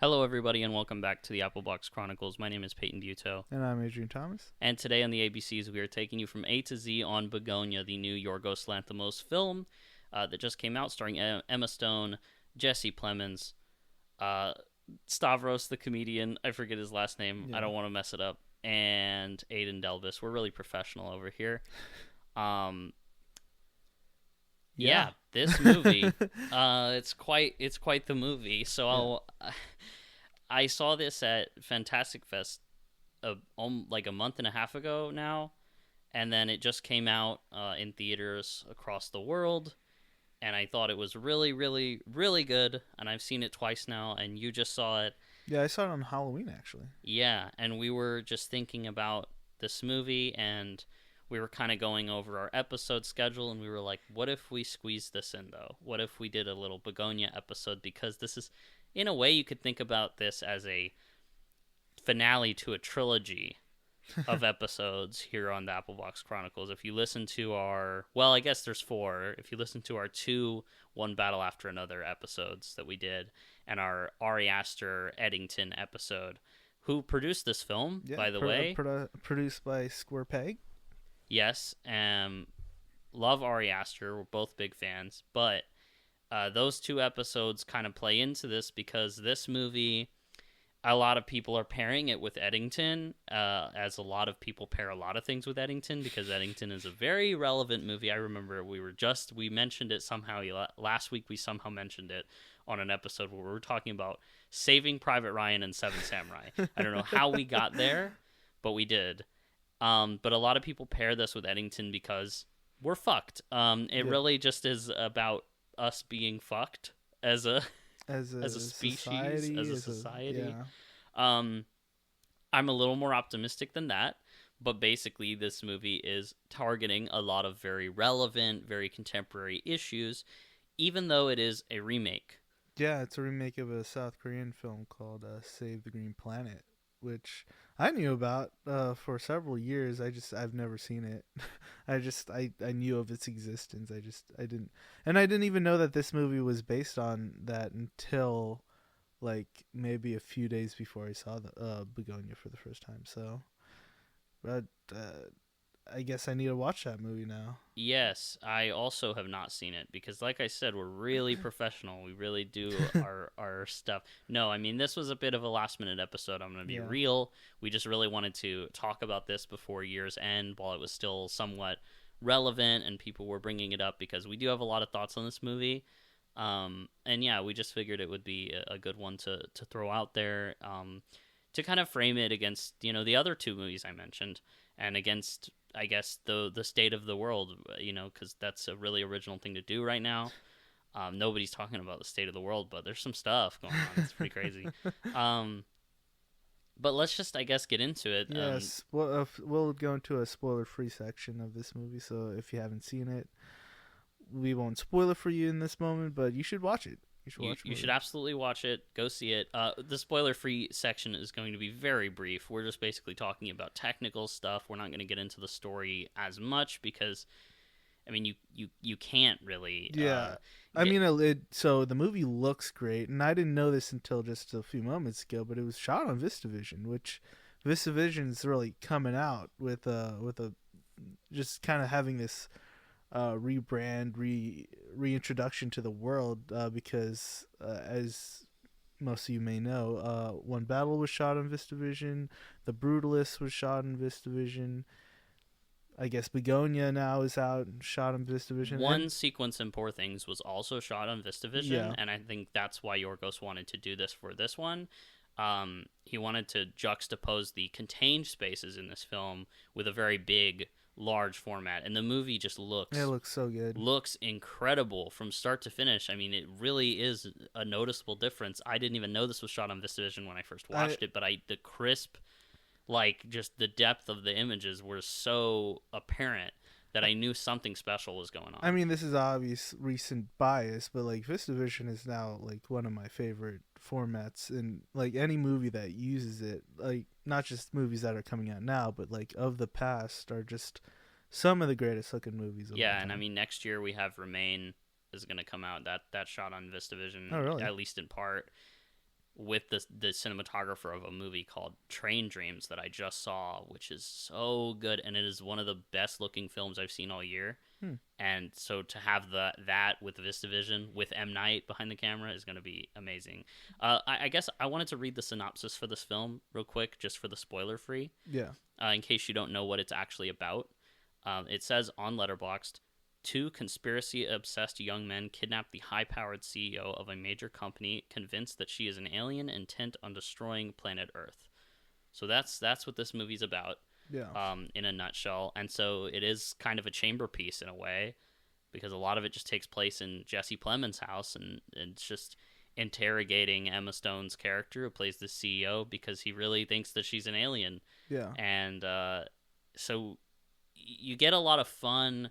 Hello, everybody, and welcome back to the Apple Box Chronicles. My name is Peyton Buto. And I'm Adryon Thomas. And today on the ABCs, we are taking you from A to Z on Begonia, the new Yorgos Lanthimos film that just came out, starring Emma Stone, Jesse Plemons, Stavros the comedian, I forget his last name, I don't want to mess it up, and Aidan Delvis. We're really professional over here. Yeah, this movie, it's quite the movie. So I saw this at Fantastic Fest like a month and a half ago now, and then it just came out in theaters across the world, and I thought it was really, really, really good, and I've seen it twice now, and you just saw it. Yeah, I saw it on Halloween, actually. Yeah, and we were just thinking about this movie, and we were kind of going over our episode schedule, and we were like, what if we squeezed this in, though? What if we did a little Begonia episode? Because this is, in a way, you could think about this as a finale to a trilogy of episodes here on the Apple Box Chronicles. If you listen to our, well, I guess there's 4. If you listen to our 2 One Battle After Another episodes that we did, and our Ari Aster Eddington episode, who produced this film, by the way. Produced by Square Peg. Yes, love Ari Aster. We're both big fans, but those 2 episodes kind of play into this because this movie, a lot of people are pairing it with Eddington, as a lot of people pair a lot of things with Eddington because Eddington is a very relevant movie. I remember we mentioned it somehow last week. We somehow mentioned it on an episode where we were talking about Saving Private Ryan and Seven Samurai. I don't know how we got there, but we did. But a lot of people pair this with Eddington because we're fucked. It really just is about us being fucked as a species, as a society. I'm a little more optimistic than that, but basically this movie is targeting a lot of very relevant, very contemporary issues, even though it is a remake. Yeah, it's a remake of a South Korean film called Save the Green Planet, which I knew about for several years. I've never seen it. I knew of its existence. I didn't even know that this movie was based on that until like maybe a few days before I saw the Begonia for the first time. So, but I guess I need to watch that movie now. Yes, I also have not seen it because, like I said, we're really professional. We really do our stuff. No, I mean, this was a bit of a last-minute episode. I'm going to be real. We just really wanted to talk about this before year's end while it was still somewhat relevant and people were bringing it up because we do have a lot of thoughts on this movie. And yeah, we just figured it would be a good one to throw out there to kind of frame it against, the other 2 movies I mentioned and against, I guess, the state of the world, because that's a really original thing to do right now. Nobody's talking about the state of the world, but there's some stuff going on. It's pretty crazy. But let's just, I guess, get into it. Yes, we'll go into a spoiler-free section of this movie, so if you haven't seen it, we won't spoil it for you in this moment, but you should watch it. You should absolutely watch it. Go see it. The spoiler-free section is going to be very brief. We're just basically talking about technical stuff. We're not going to get into the story as much because, I mean, you can't really. Yeah. So the movie looks great, and I didn't know this until just a few moments ago, but it was shot on VistaVision, which VistaVision's really coming out with a just kind of having this rebrand, reintroduction to the world because as most of you may know, One Battle was shot on VistaVision, The Brutalist was shot on VistaVision. I guess Begonia now is out and shot on VistaVision. One Sequence and Poor Things was also shot on VistaVision, and I think that's why Yorgos wanted to do this for this one. He wanted to juxtapose the contained spaces in this film with a very big, large format, and the movie just looks so good. Looks incredible from start to finish. I mean, it really is a noticeable difference. I didn't even know this was shot on VistaVision when I first watched it, but the crisp, like, just the depth of the images were so apparent that I knew something special was going on. I mean, this is obvious recent bias, but like VistaVision is now like one of my favorite formats, and like any movie that uses it, like not just movies that are coming out now, but like of the past, are just some of the greatest looking movies. And I mean, next year we have Remain is going to come out. That shot on VistaVision, oh, really? At least in part. with the cinematographer of a movie called Train Dreams that I just saw, which is so good, and it is one of the best looking films I've seen all year. And so to have that with VistaVision with M. Night behind the camera is going to be amazing. I guess I wanted to read the synopsis for this film real quick, just for the spoiler free. Yeah. In case you don't know what it's actually about. It says on Letterboxd, two conspiracy-obsessed young men kidnap the high-powered CEO of a major company, convinced that she is an alien intent on destroying planet Earth. So that's what this movie's about. Yeah. In a nutshell. And so it is kind of a chamber piece in a way, because a lot of it just takes place in Jesse Plemons' house, and it's just interrogating Emma Stone's character, who plays the CEO, because he really thinks that she's an alien. Yeah. And so you get a lot of fun.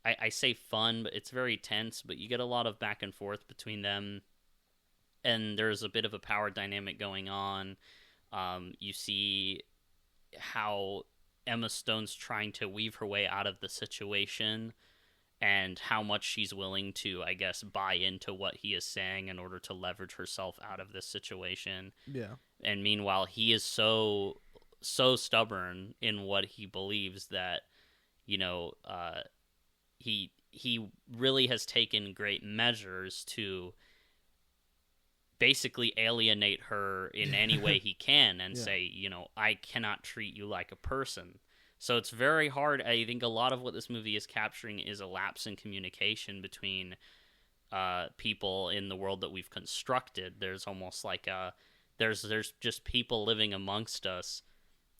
I say fun, but it's very tense, but you get a lot of back and forth between them, and there's a bit of a power dynamic going on. You see how Emma Stone's trying to weave her way out of the situation, and how much she's willing to, I guess, buy into what he is saying in order to leverage herself out of this situation. Yeah. And meanwhile, he is so stubborn in what he believes that, you know, he really has taken great measures to basically alienate her in any way he can, and say, you know, I cannot treat you like a person. So it's very hard. I think a lot of what this movie is capturing is a lapse in communication between people in the world that we've constructed. There's almost like there's just people living amongst us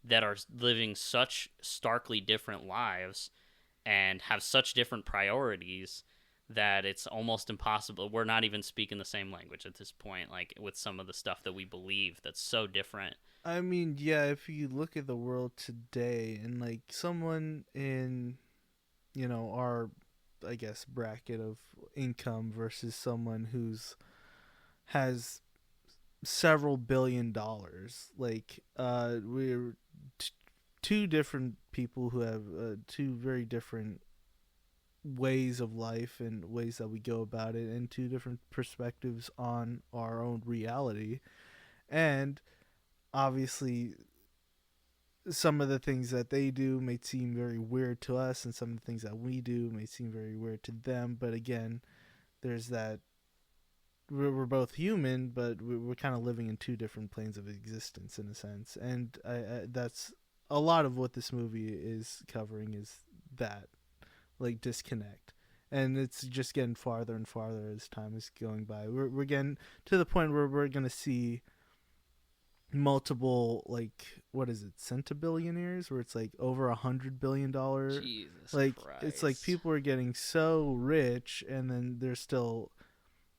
that are living such starkly different lives and have such different priorities that it's almost impossible. We're not even speaking the same language at this point, like with some of the stuff that we believe that's so different. I mean, yeah, if you look at the world today, and like someone in, you know, our, I guess, bracket of income versus someone who's has several $billion, like we're two different people who have two very different ways of life and ways that we go about it, and two different perspectives on our own reality. And obviously some of the things that they do may seem very weird to us, and some of the things that we do may seem very weird to them. But again, there's that we're both human, but we're kind of living in two different planes of existence in a sense. And that's a lot of what this movie is covering, is that, like, disconnect. And it's just getting farther and farther as time is going by. We're getting to the point where we're going to see multiple, like, what is it, centibillionaires, where it's like over $100 billion. Jesus like Christ. It's like people are getting so rich, and then there's still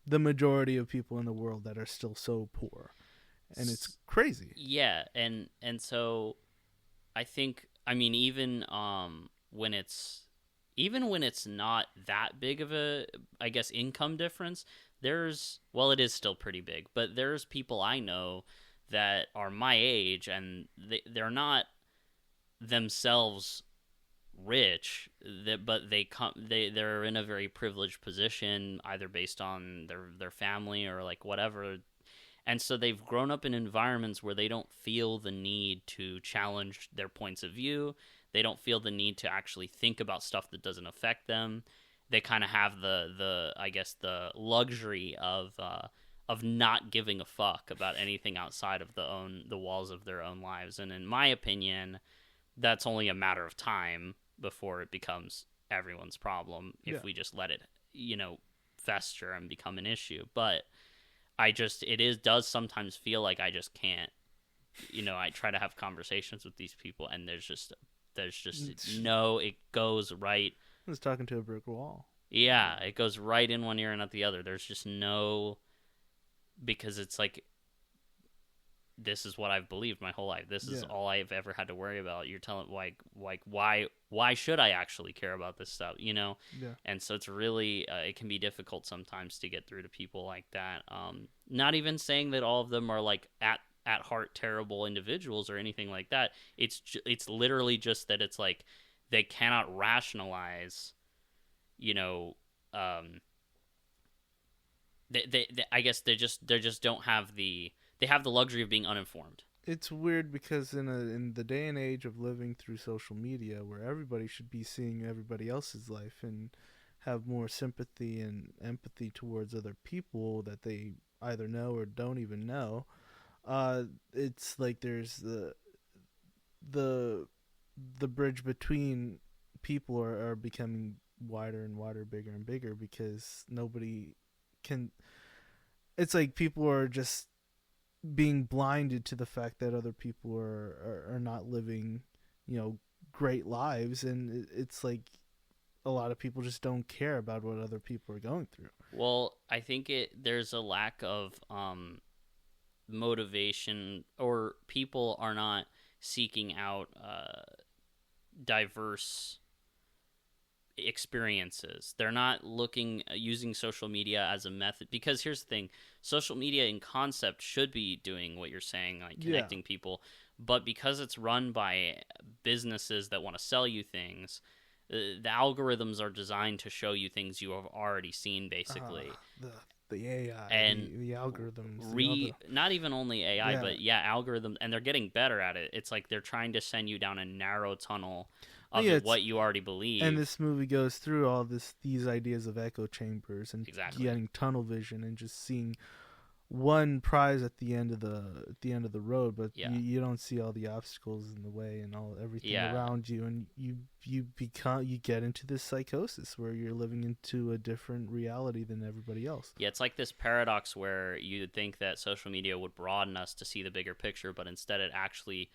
the majority of people in the world that are still so poor, and it's crazy. Yeah. And so I think, I mean, even when it's not that big of a, I guess, income difference, it is still pretty big, but there's people I know that are my age, and they're not themselves rich, but they're in a very privileged position, either based on their family or like whatever. And so they've grown up in environments where they don't feel the need to challenge their points of view. They don't feel the need to actually think about stuff that doesn't affect them. They kind of have the I guess the luxury of not giving a fuck about anything outside of the walls of their own lives. And in my opinion, that's only a matter of time before it becomes everyone's problem if we just let it, you know, fester and become an issue. But does sometimes feel like I just can't, you know, I try to have conversations with these people, and there's just no, it goes right. I was talking to a brick wall. Yeah, it goes right in one ear and out the other. There's just no, because it's like, this is what I've believed my whole life. This is all I've ever had to worry about. You're telling, why should I actually care about this stuff, you know? Yeah. And so it's really, it can be difficult sometimes to get through to people like that. Not even saying that all of them are like at heart terrible individuals or anything like that. It's literally just that it's like they cannot rationalize, you know, they I guess they just don't have the they have the luxury of being uninformed. It's weird because in the day and age of living through social media, where everybody should be seeing everybody else's life and have more sympathy and empathy towards other people that they either know or don't even know, it's like there's the bridge between people are becoming wider and wider, bigger and bigger, because nobody can. It's like people are just being blinded to the fact that other people are not living, great lives, and it's like a lot of people just don't care about what other people are going through. Well, I think there's a lack of motivation, or people are not seeking out diverse experiences. They're not using social media as a method, because here's the thing: social media in concept should be doing what you're saying, like connecting people, but because it's run by businesses that want to sell you things, the algorithms are designed to show you things you have already seen, basically. The AI and the algorithms, not even only AI, Yeah. but algorithms, and they're getting better at it. It's like they're trying to send you down a narrow tunnel of what you already believe. And this movie goes through all these ideas of echo chambers and Exactly. getting tunnel vision and just seeing one prize at the end of the road, but you don't see all the obstacles in the way and everything around you, and you get into this psychosis where you're living into a different reality than everybody else. Yeah, it's like this paradox where you'd think that social media would broaden us to see the bigger picture, but instead it actually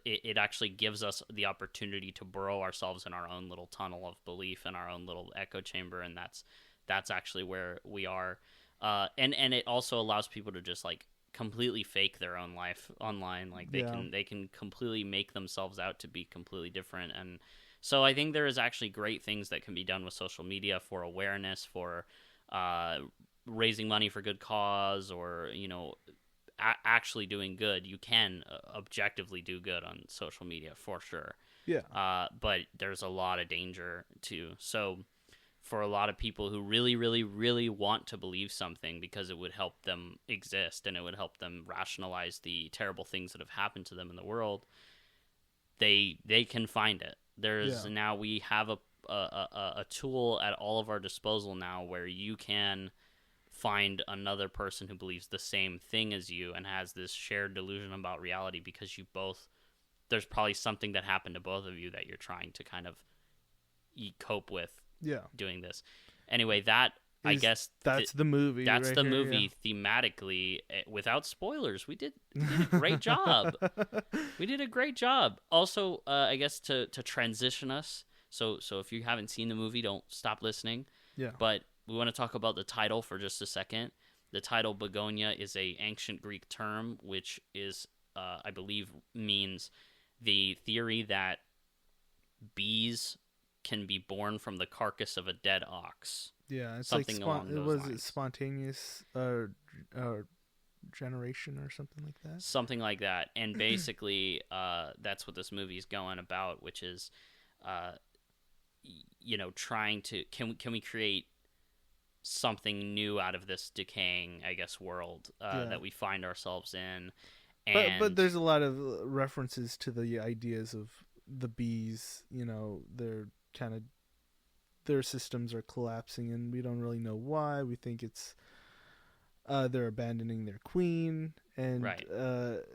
it actually gives us the opportunity to burrow ourselves in our own little tunnel of belief and our own little echo chamber, and that's actually where we are. And it also allows people to just like completely fake their own life online. Like they can completely make themselves out to be completely different. And so I think there is actually great things that can be done with social media for awareness, for raising money for good cause, or actually doing good. You can objectively do good on social media for sure. Yeah. But there's a lot of danger too. So for a lot of people who really, really, really want to believe something because it would help them exist and it would help them rationalize the terrible things that have happened to them in the world, they can find it. Now we have a tool at all of our disposal now where you can find another person who believes the same thing as you and has this shared delusion about reality, because there's probably something that happened to both of you that you're trying to kind of cope with doing this. Anyway, I guess that's the movie. That's right the here, movie thematically, without spoilers. We did a great job. We did a great job. Also, I guess to transition us. So if you haven't seen the movie, don't stop listening. Yeah. But we want to talk about the title for just a second. The title Begonia is a ancient Greek term, which is, I believe, means the theory that bees can be born from the carcass of a dead ox. Yeah, it's something like along those lines. It spontaneous generation or something like that? Something like that. And basically, that's what this movie is going about, which is, trying to can we create something new out of this decaying, I guess, world that we find ourselves in. And but there's a lot of references to the ideas of the bees. Their systems are collapsing, and we don't really know why. We think it's they're abandoning their queen, and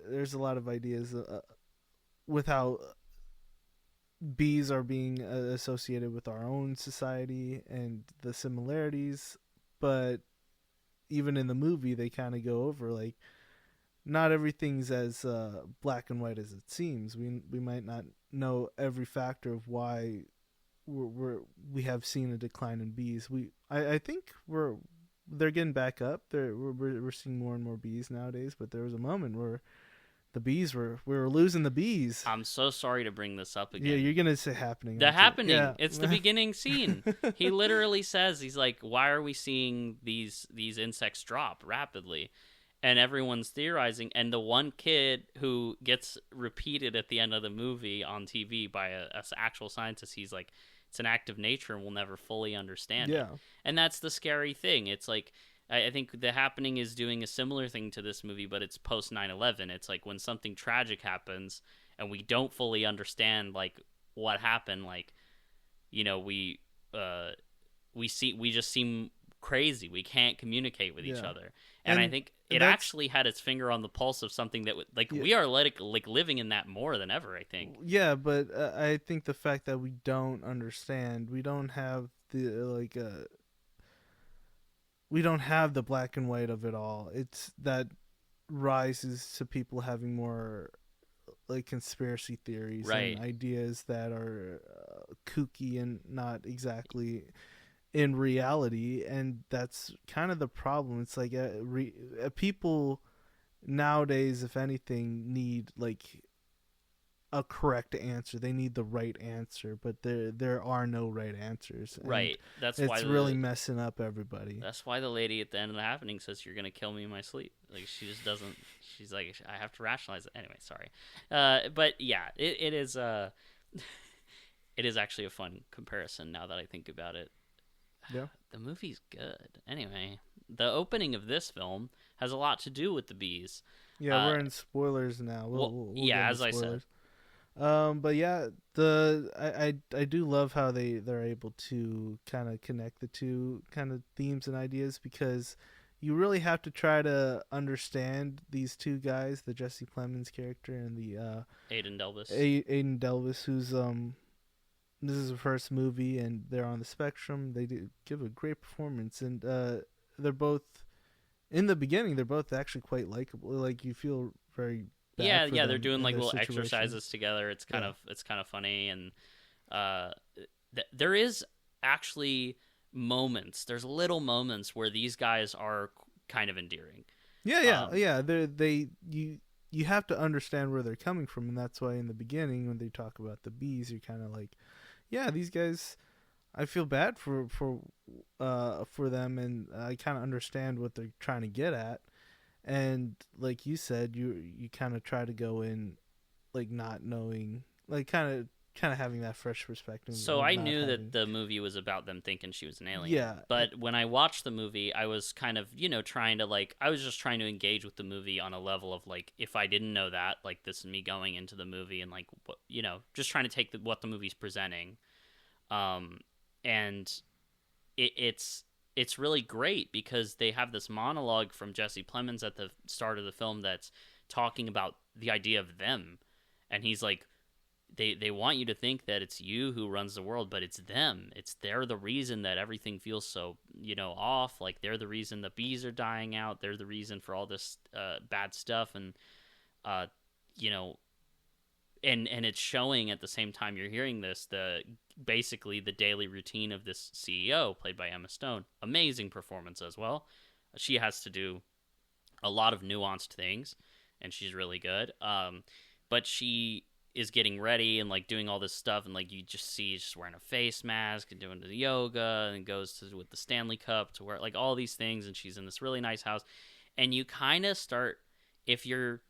there's a lot of ideas with how bees are being associated with our own society and the similarities. But even in the movie, they kind of go over like, not everything's as black and white as it seems. We might not know every factor of why we have seen a decline in bees. I think they're getting back up. We're seeing more and more bees nowadays. But there was a moment where we were losing the bees. I'm so sorry to bring this up again. Yeah, you're gonna say happening. The happening. Yeah. It's the beginning scene. He literally says, he's like, why are we seeing these insects drop rapidly? And everyone's theorizing, and the one kid who gets repeated at the end of the movie on TV by an actual scientist, he's like, it's an act of nature and we'll never fully understand it. And that's the scary thing. It's like, I think The Happening is doing a similar thing to this movie, but it's post 9/11. It's like when something tragic happens and we don't fully understand like what happened. Like, you know, we just seem crazy. We can't communicate with each other. And I think it actually had its finger on the pulse of something that we are like living in that more than ever, I think. Yeah, but I think the fact that we don't understand, we don't have the black and white of it all. It's that rises to people having more like conspiracy theories and ideas that are kooky and not exactly in reality, and that's kind of the problem. It's like people nowadays, if anything, need like a correct answer. They need the right answer, but there are no right answers. Right. That's it's why really messing up everybody. That's why the lady at the end of The Happening says, "You're gonna kill me in my sleep." Like, she just doesn't. She's like, I have to rationalize it anyway. Sorry, but yeah, it is. It is actually a fun comparison now that I think about it. Yeah, the movie's good. Anyway, the opening of this film has a lot to do with the bees. Yeah, we're in spoilers now. We'll yeah, as I said. But yeah, I do love how they're able to kind of connect the two kind of themes and ideas, because you really have to try to understand these two guys, the Jesse Plemons character and the Aiden Delvis. Aiden Delvis, who's this is her first movie and they're on the spectrum. They give a great performance, and they're both in the beginning. They're both actually quite likable. Like, you feel very bad for them. They're doing like little situation. exercises together. It's kind of funny, and there is actually moments. There's little moments where these guys are kind of endearing. Yeah. You have to understand where they're coming from, and that's why in the beginning when they talk about the bees, you're kind of like, yeah, these guys, I feel bad for them, and I kind of understand what they're trying to get at. And like you said, you kind of try to go in like not knowing, like kind of having that fresh perspective. So I knew that the movie was about them thinking she was an alien. Yeah. But when I watched the movie, I was kind of, trying to like, I was just trying to engage with the movie on a level of like, if I didn't know that, like, this is me going into the movie and like, just trying to take what the movie's presenting. And it's really great because they have this monologue from Jesse Plemons at the start of the film that's talking about the idea of them. And he's like, they want you to think that it's you who runs the world, but it's them. They're the reason that everything feels so, off. Like, they're the reason the bees are dying out. They're the reason for all this bad stuff. And, and it's showing at the same time you're hearing this, basically the daily routine of this CEO played by Emma Stone. Amazing performance as well. She has to do a lot of nuanced things, and she's really good. But she is getting ready and like doing all this stuff, and like you just see she's wearing a face mask and doing the yoga, and goes with the Stanley Cup to wear like all these things, and she's in this really nice house. And you kind of start, if you're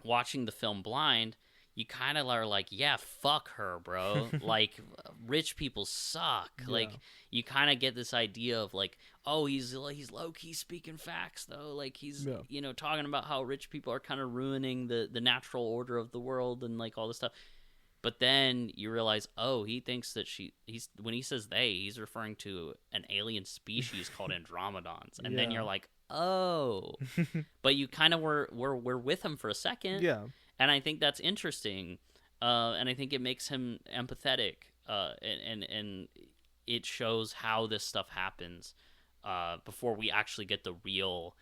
watching the film blind, you kind of are like, yeah, fuck her, bro. Like, rich people suck. Yeah. Like, you kind of get this idea of like, oh, he's low-key speaking facts, though. Like, he's, talking about how rich people are kind of ruining the natural order of the world and like all this stuff. But then you realize, oh, he thinks that when he says they, he's referring to an alien species called Andromedons. And then you're like, oh. But you kind of were with him for a second. Yeah. And I think that's interesting, and I think it makes him empathetic, and it shows how this stuff happens before we actually get the real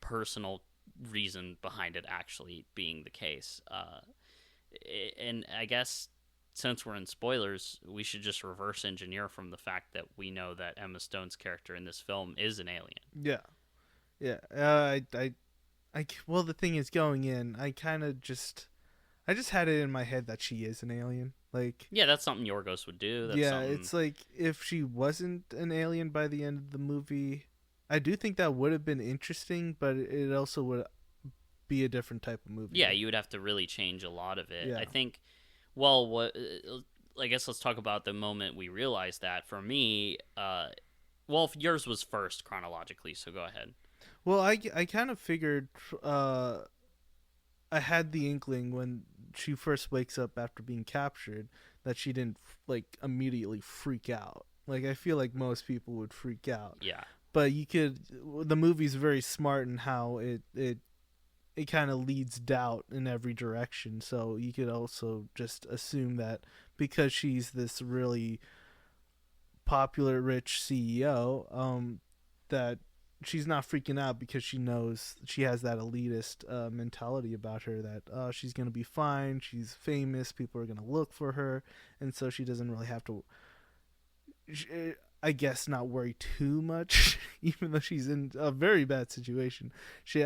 personal reason behind it actually being the case. And I guess since we're in spoilers, we should just reverse engineer from the fact that we know that Emma Stone's character in this film is an alien. Yeah. Well, the thing is, going in, I just had it in my head that she is an alien. Like, yeah, that's something Yorgos would do. It's like, if she wasn't an alien by the end of the movie, I do think that would have been interesting, but it also would be a different type of movie. Yeah, you would have to really change a lot of it. Yeah. I think, I guess let's talk about the moment we realized that. For me, Well, if yours was first chronologically, so go ahead. Well, I kind of figured I had the inkling when she first wakes up after being captured that she didn't like immediately freak out. Like I feel like most people would freak out. Yeah. But you could the movie's very smart in how it kind of leads doubt in every direction. So you could also just assume that because she's this really popular rich CEO, that she's not freaking out because she knows she has that elitist mentality about her that she's gonna be fine, she's famous, people are gonna look for her, and so she doesn't really have to, I guess, not worry too much, even though she's in a very bad situation. She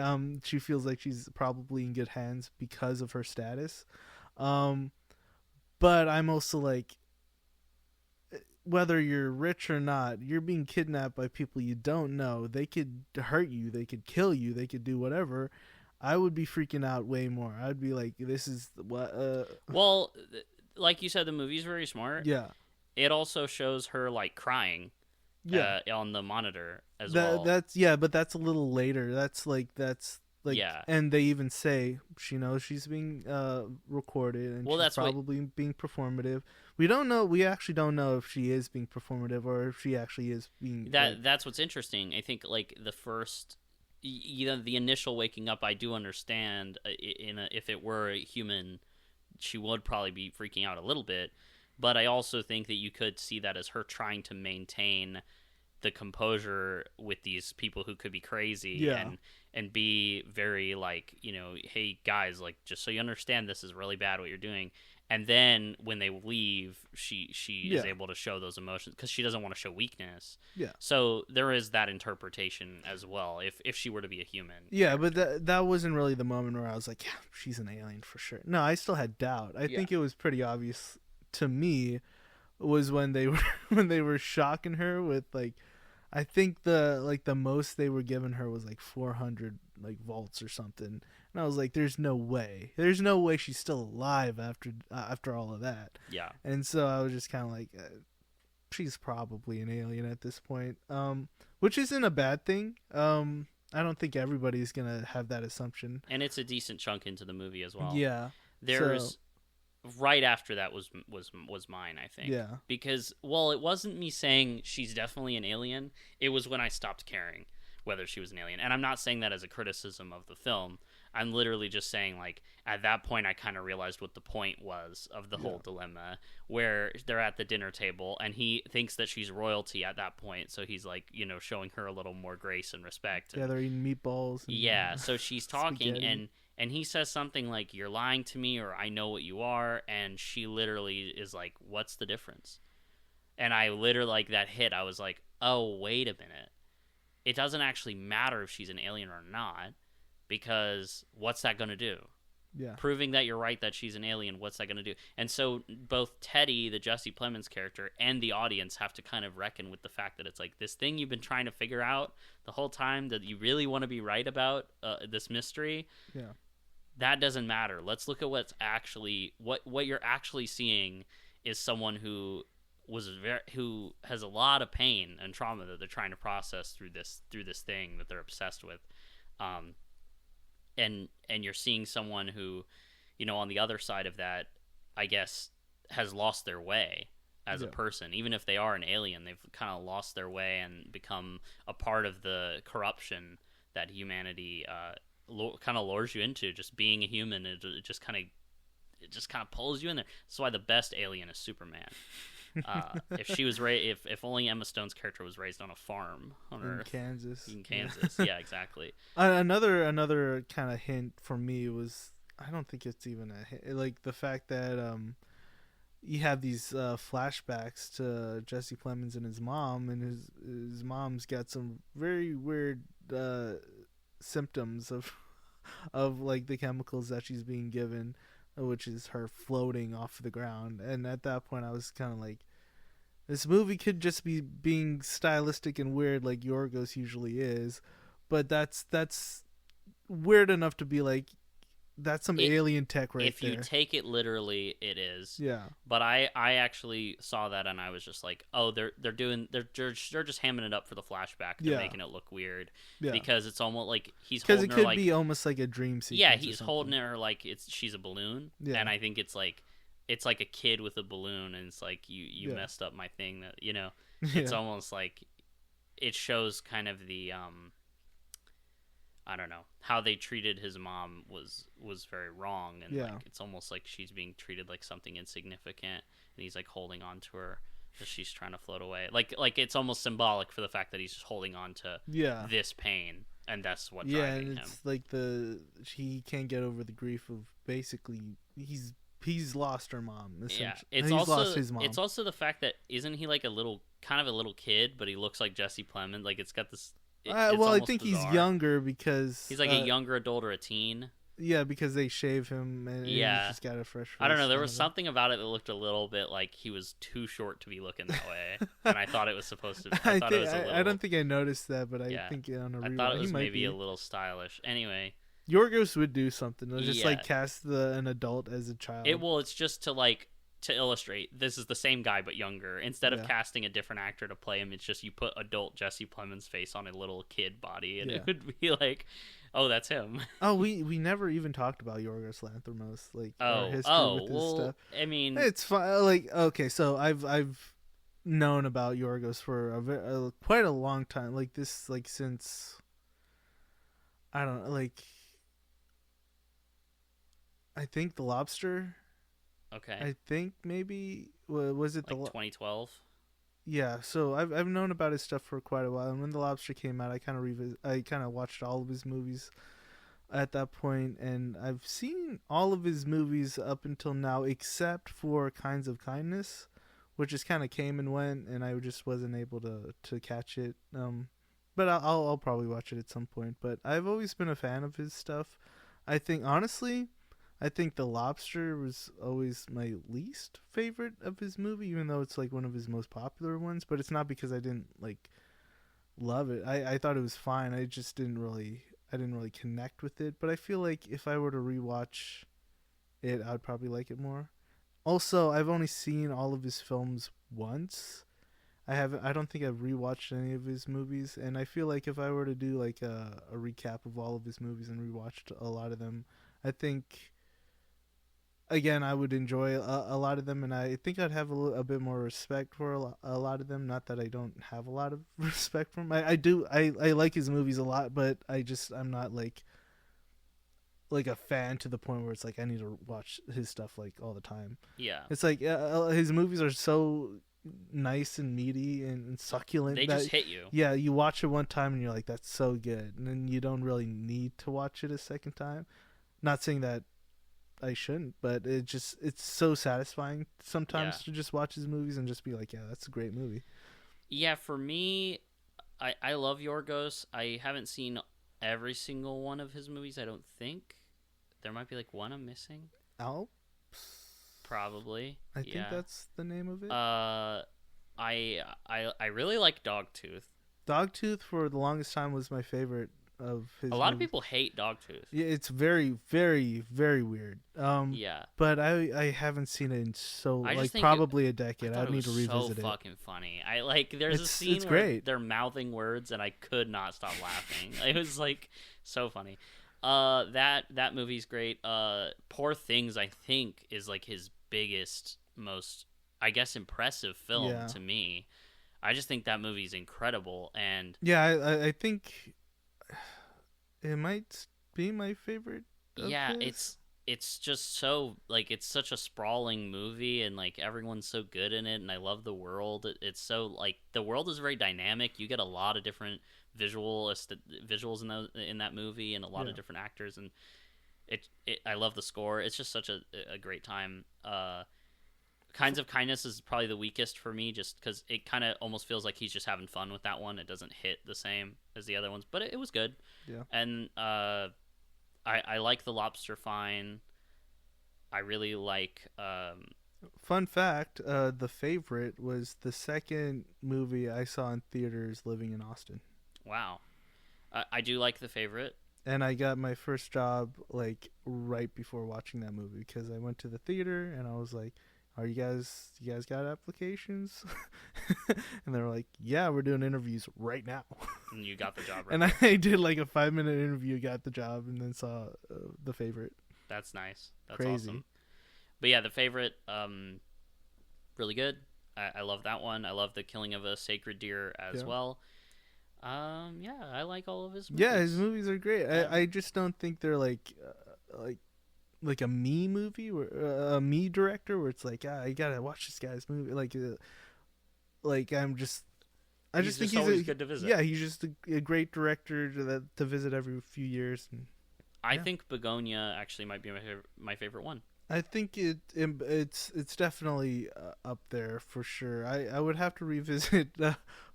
feels like she's probably in good hands because of her status. But I'm also like, whether you're rich or not, you're being kidnapped by people you don't know. They could hurt you, they could kill you, they could do whatever. I would be freaking out way more. I'd be like, this is what. Well, like you said, the movie's very smart. Yeah. It also shows her like crying. Yeah. On the monitor as well. That's but that's a little later. That's like yeah. And they even say she knows she's being recorded, and she's probably being performative. We don't know. We actually don't know if she is being performative or if she actually is being. That's what's interesting. I think like the first, the initial waking up, I do understand. If it were a human, she would probably be freaking out a little bit. But I also think that you could see that as her trying to maintain the composure with these people who could be crazy and be very like, hey guys, like just so you understand, this is really bad what you're doing. And then when they leave, she is able to show those emotions because she doesn't want to show weakness. Yeah. So there is that interpretation as well. If she were to be a human. Yeah, but that wasn't really the moment where I was like, yeah, she's an alien for sure. No, I still had doubt. I think it was pretty obvious to me was when they were shocking her with like, I think the most they were giving her was like 400 like volts or something, and I was like, there's no way she's still alive after all of that. Yeah. And so I was just kind of like, she's probably an alien at this point, which isn't a bad thing. I don't think everybody's gonna have that assumption, and it's a decent chunk into the movie as well. Yeah. There's right after that was mine, I think. Yeah. Because, well, it wasn't me saying she's definitely an alien. It was when I stopped caring whether she was an alien. And I'm not saying that as a criticism of the film. I'm literally just saying, like, at that point I kind of realized what the point was of the whole dilemma, where they're at the dinner table and he thinks that she's royalty at that point. So he's, like, showing her a little more grace and respect. Yeah, they're eating meatballs. Yeah, so she's talking and he says something like, you're lying to me, or I know what you are. And she literally is like, what's the difference? And I literally, like, that hit. I was like, oh, wait a minute. It doesn't actually matter if she's an alien or not, because what's that going to do? Yeah. Proving that you're right that she's an alien, what's that going to do? And so both Teddy, the Jesse Plemons character, and the audience have to kind of reckon with the fact that it's like this thing you've been trying to figure out the whole time that you really want to be right about, this mystery. Yeah. That doesn't matter. Let's look at what's actually what you're actually seeing is someone who who has a lot of pain and trauma that they're trying to process through this thing that they're obsessed with, and you're seeing someone who, on the other side of that, I guess, has lost their way as a person. Even if they are an alien, they've kind of lost their way and become a part of the corruption that humanity kind of lures you into. Just being a human, it just kind of pulls you in there. That's why the best alien is Superman. If she was if only Emma Stone's character was raised on a farm on Earth, Kansas. In Kansas, yeah, exactly. Another kind of hint for me was, I don't think it's even a hint, like the fact that you have these flashbacks to Jesse Plemons and his mom, and his mom's got some very weird symptoms of like the chemicals that she's being given, which is her floating off the ground. And at that point I was kind of like, this movie could just be being stylistic and weird like Yorgos usually is, but that's weird enough to be like, that's some It, alien tech right if there. you take it literally, it is. Yeah. But I actually saw that and I was just like, oh, they're just hamming it up for the flashback. They're making it look weird because it's almost like he's holding her, because it could like, be almost like a dream sequence. yeah, he's holding her like she's a balloon. Yeah. And I think it's like a kid with a balloon, and it's like you messed up my thing. That it's almost like it shows kind of the I don't know, how they treated his mom was very wrong, and like it's almost like she's being treated like something insignificant, and he's like holding on to her as she's trying to float away. Like it's almost symbolic for the fact that he's just holding on to this pain, and that's what driving and it's like he can't get over the grief of basically he's lost her mom. Yeah, he's lost his mom. It's also the fact that isn't he like a little kid, but he looks like Jesse Plemons. Like it's got this. Well, I think bizarre. he's younger because he's like a younger adult or a teen. Yeah, because they shave him and he's just got a fresh face. I don't know. There was something about it that looked a little bit like he was too short to be looking that way, and I thought it was supposed to. I don't think I noticed that, but I think on a rewatch, I thought it was maybe a little stylish. Anyway, Yorgos would do something. They'll just like cast an adult as a child. It's just to illustrate this is the same guy but younger. Instead of casting a different actor to play him, it's just you put adult Jesse Plemons' face on a little kid body, and it would be like, oh, that's him. Oh, we never even talked about Yorgos Lanthimos, like our history with his stuff. I mean, it's fine. Like, okay, so I've known about Yorgos for quite a long time. Like this, like since I don't know, like I think The Lobster. Okay. I think maybe was it like 2012? Yeah, so I've known about his stuff for quite a while, and when The Lobster came out, I kind of watched all of his movies at that point, and I've seen all of his movies up until now, except for Kinds of Kindness, which just kind of came and went, and I just wasn't able to catch it. But I'll probably watch it at some point. But I've always been a fan of his stuff. Honestly, I think The Lobster was always my least favorite of his movie, even though it's like one of his most popular ones. But it's not because I didn't like love it. I thought it was fine. I just didn't really connect with it. But I feel like if I were to rewatch it, I'd probably like it more. Also, I've only seen all of his films once. I don't think I've rewatched any of his movies, and I feel like if I were to do like a recap of all of his movies and rewatched a lot of them, I think again I would enjoy a lot of them, and I think I'd have a bit more respect for a lot of them. Not that I don't have a lot of respect for him. I do. I like his movies a lot, but I'm not like a fan to the point where it's like I need to watch his stuff like all the time. Yeah, it's like his movies are so nice and meaty and succulent. They just hit you. Yeah, you watch it one time and you're like, that's so good, and then you don't really need to watch it a second time. Not saying that I shouldn't, but it's so satisfying sometimes to just watch his movies and just be like, yeah, that's a great movie. Yeah, for me, I love Yorgos. I haven't seen every single one of his movies, I don't think. There might be like one I'm missing. Alps? Probably. I think that's the name of it. I really like Dogtooth. Dogtooth for the longest time was my favorite of his. A lot of people hate Dogtooth. Yeah, it's very, very, very weird. Yeah. But I haven't seen it in probably a decade. I need to revisit it. So fucking funny. There's a scene where great. They're mouthing words and I could not stop laughing. It was like so funny. That movie's great. Poor Things, I think, is like his biggest, most, I guess, impressive film to me. I just think that movie's incredible, and I think it might be my favorite. It's just so like it's such a sprawling movie, and like everyone's so good in it, and I love the world. It's so like the world is very dynamic. You get a lot of different visuals in that movie, and a lot of different actors, and I love the score. It's just such a great time. Kinds of Kindness is probably the weakest for me, just because it kind of almost feels like he's just having fun with that one. It doesn't hit the same as the other ones, but it was good. Yeah. And I like The Lobster fine. I really like. Fun fact: The Favorite was the second movie I saw in theaters living in Austin. Wow, I do like The Favorite. and I got my first job like right before watching that movie because I went to the theater and I was like, "Are you guys got applications?" And they were like, "Yeah, we're doing interviews right now." And you got the job right. And I did like a 5-minute interview, got the job, and then saw The Favorite. That's nice. That's Crazy. awesome. But yeah, The Favorite, really good. I love that one. I love The Killing of a Sacred Deer as well. Yeah, I like all of his movies. Yeah, his movies are great. I just don't think they're like a me movie or a me director where it's like, I gotta watch this guy's movie. Like I just think he's always good to visit. Yeah, he's just a great director to visit every few years. And, I think Begonia actually might be my favorite one. I think it's definitely up there for sure. I would have to revisit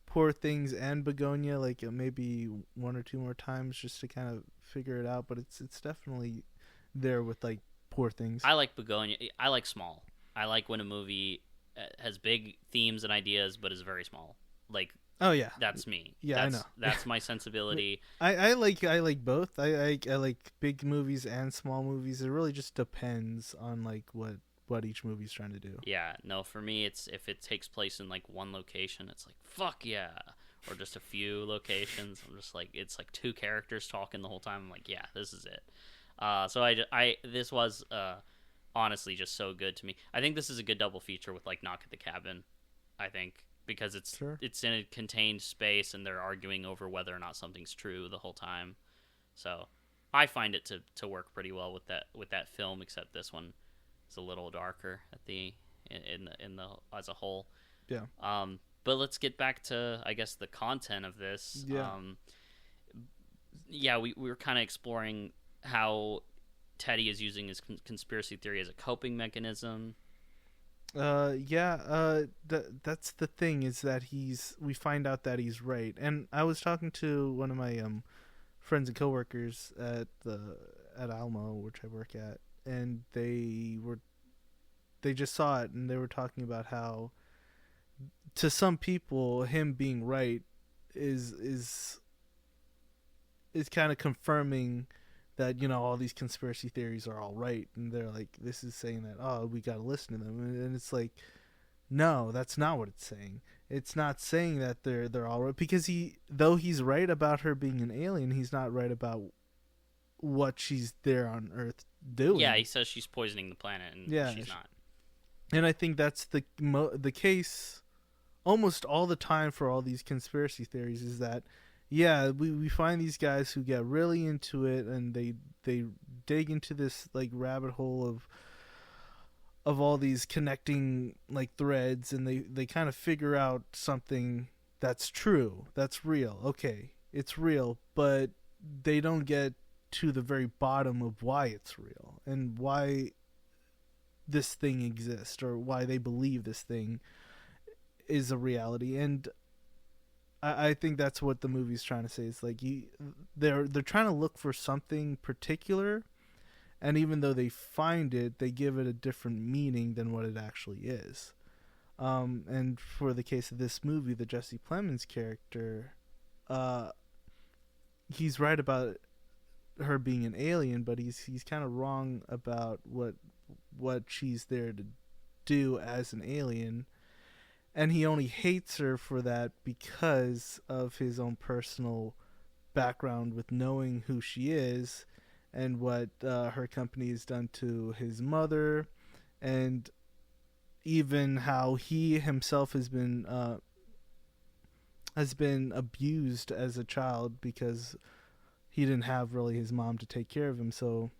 Poor Things and Begonia like maybe one or two more times just to kind of figure it out. But it's definitely there with like Poor Things. I like Begonia. I like small. I like when a movie has big themes and ideas but is very small. Like, oh yeah, that's me. Yeah, I know. That's my sensibility. I like both. I like big movies and small movies. It really just depends on like what each movie's trying to do. Yeah, no, for me it's if it takes place in like one location, it's like fuck yeah, or just a few locations. I'm just like it's like two characters talking the whole time. I'm like, yeah, this is it. So I this was honestly just so good to me. I think this is a good double feature with like Knock at the Cabin. I think because it's in a contained space and they're arguing over whether or not something's true the whole time. So I find it to work pretty well with that film, except this one is a little darker at the in the as a whole. Yeah. But let's get back to I guess the content of this. Yeah. We were kind of exploring how Teddy is using his conspiracy theory as a coping mechanism. That's the thing is that we find out that he's right. And I was talking to one of my friends and coworkers at Almo, which I work at, and they just saw it and they were talking about how to some people him being right is kind of confirming that, you know, all these conspiracy theories are all right, and they're like, this is saying that, oh, we got to listen to them, and it's like, no, that's not what it's saying. It's not saying that they're all right, because though he's right about her being an alien, he's not right about what she's there on Earth doing. Yeah, he says she's poisoning the planet, and she's not. And I think that's the case almost all the time for all these conspiracy theories, is that we find these guys who get really into it and they dig into this like rabbit hole of all these connecting like threads, and they kind of figure out something that's true, that's real. Okay, it's real, but they don't get to the very bottom of why it's real and why this thing exists or why they believe this thing is a reality. And I think that's what the movie's trying to say. It's like they're trying to look for something particular, and even though they find it, they give it a different meaning than what it actually is. And for the case of this movie, the Jesse Plemons character, he's right about her being an alien, but he's kind of wrong about what she's there to do as an alien. And he only hates her for that because of his own personal background with knowing who she is and what her company has done to his mother, and even how he himself has been abused as a child because he didn't have really his mom to take care of him. So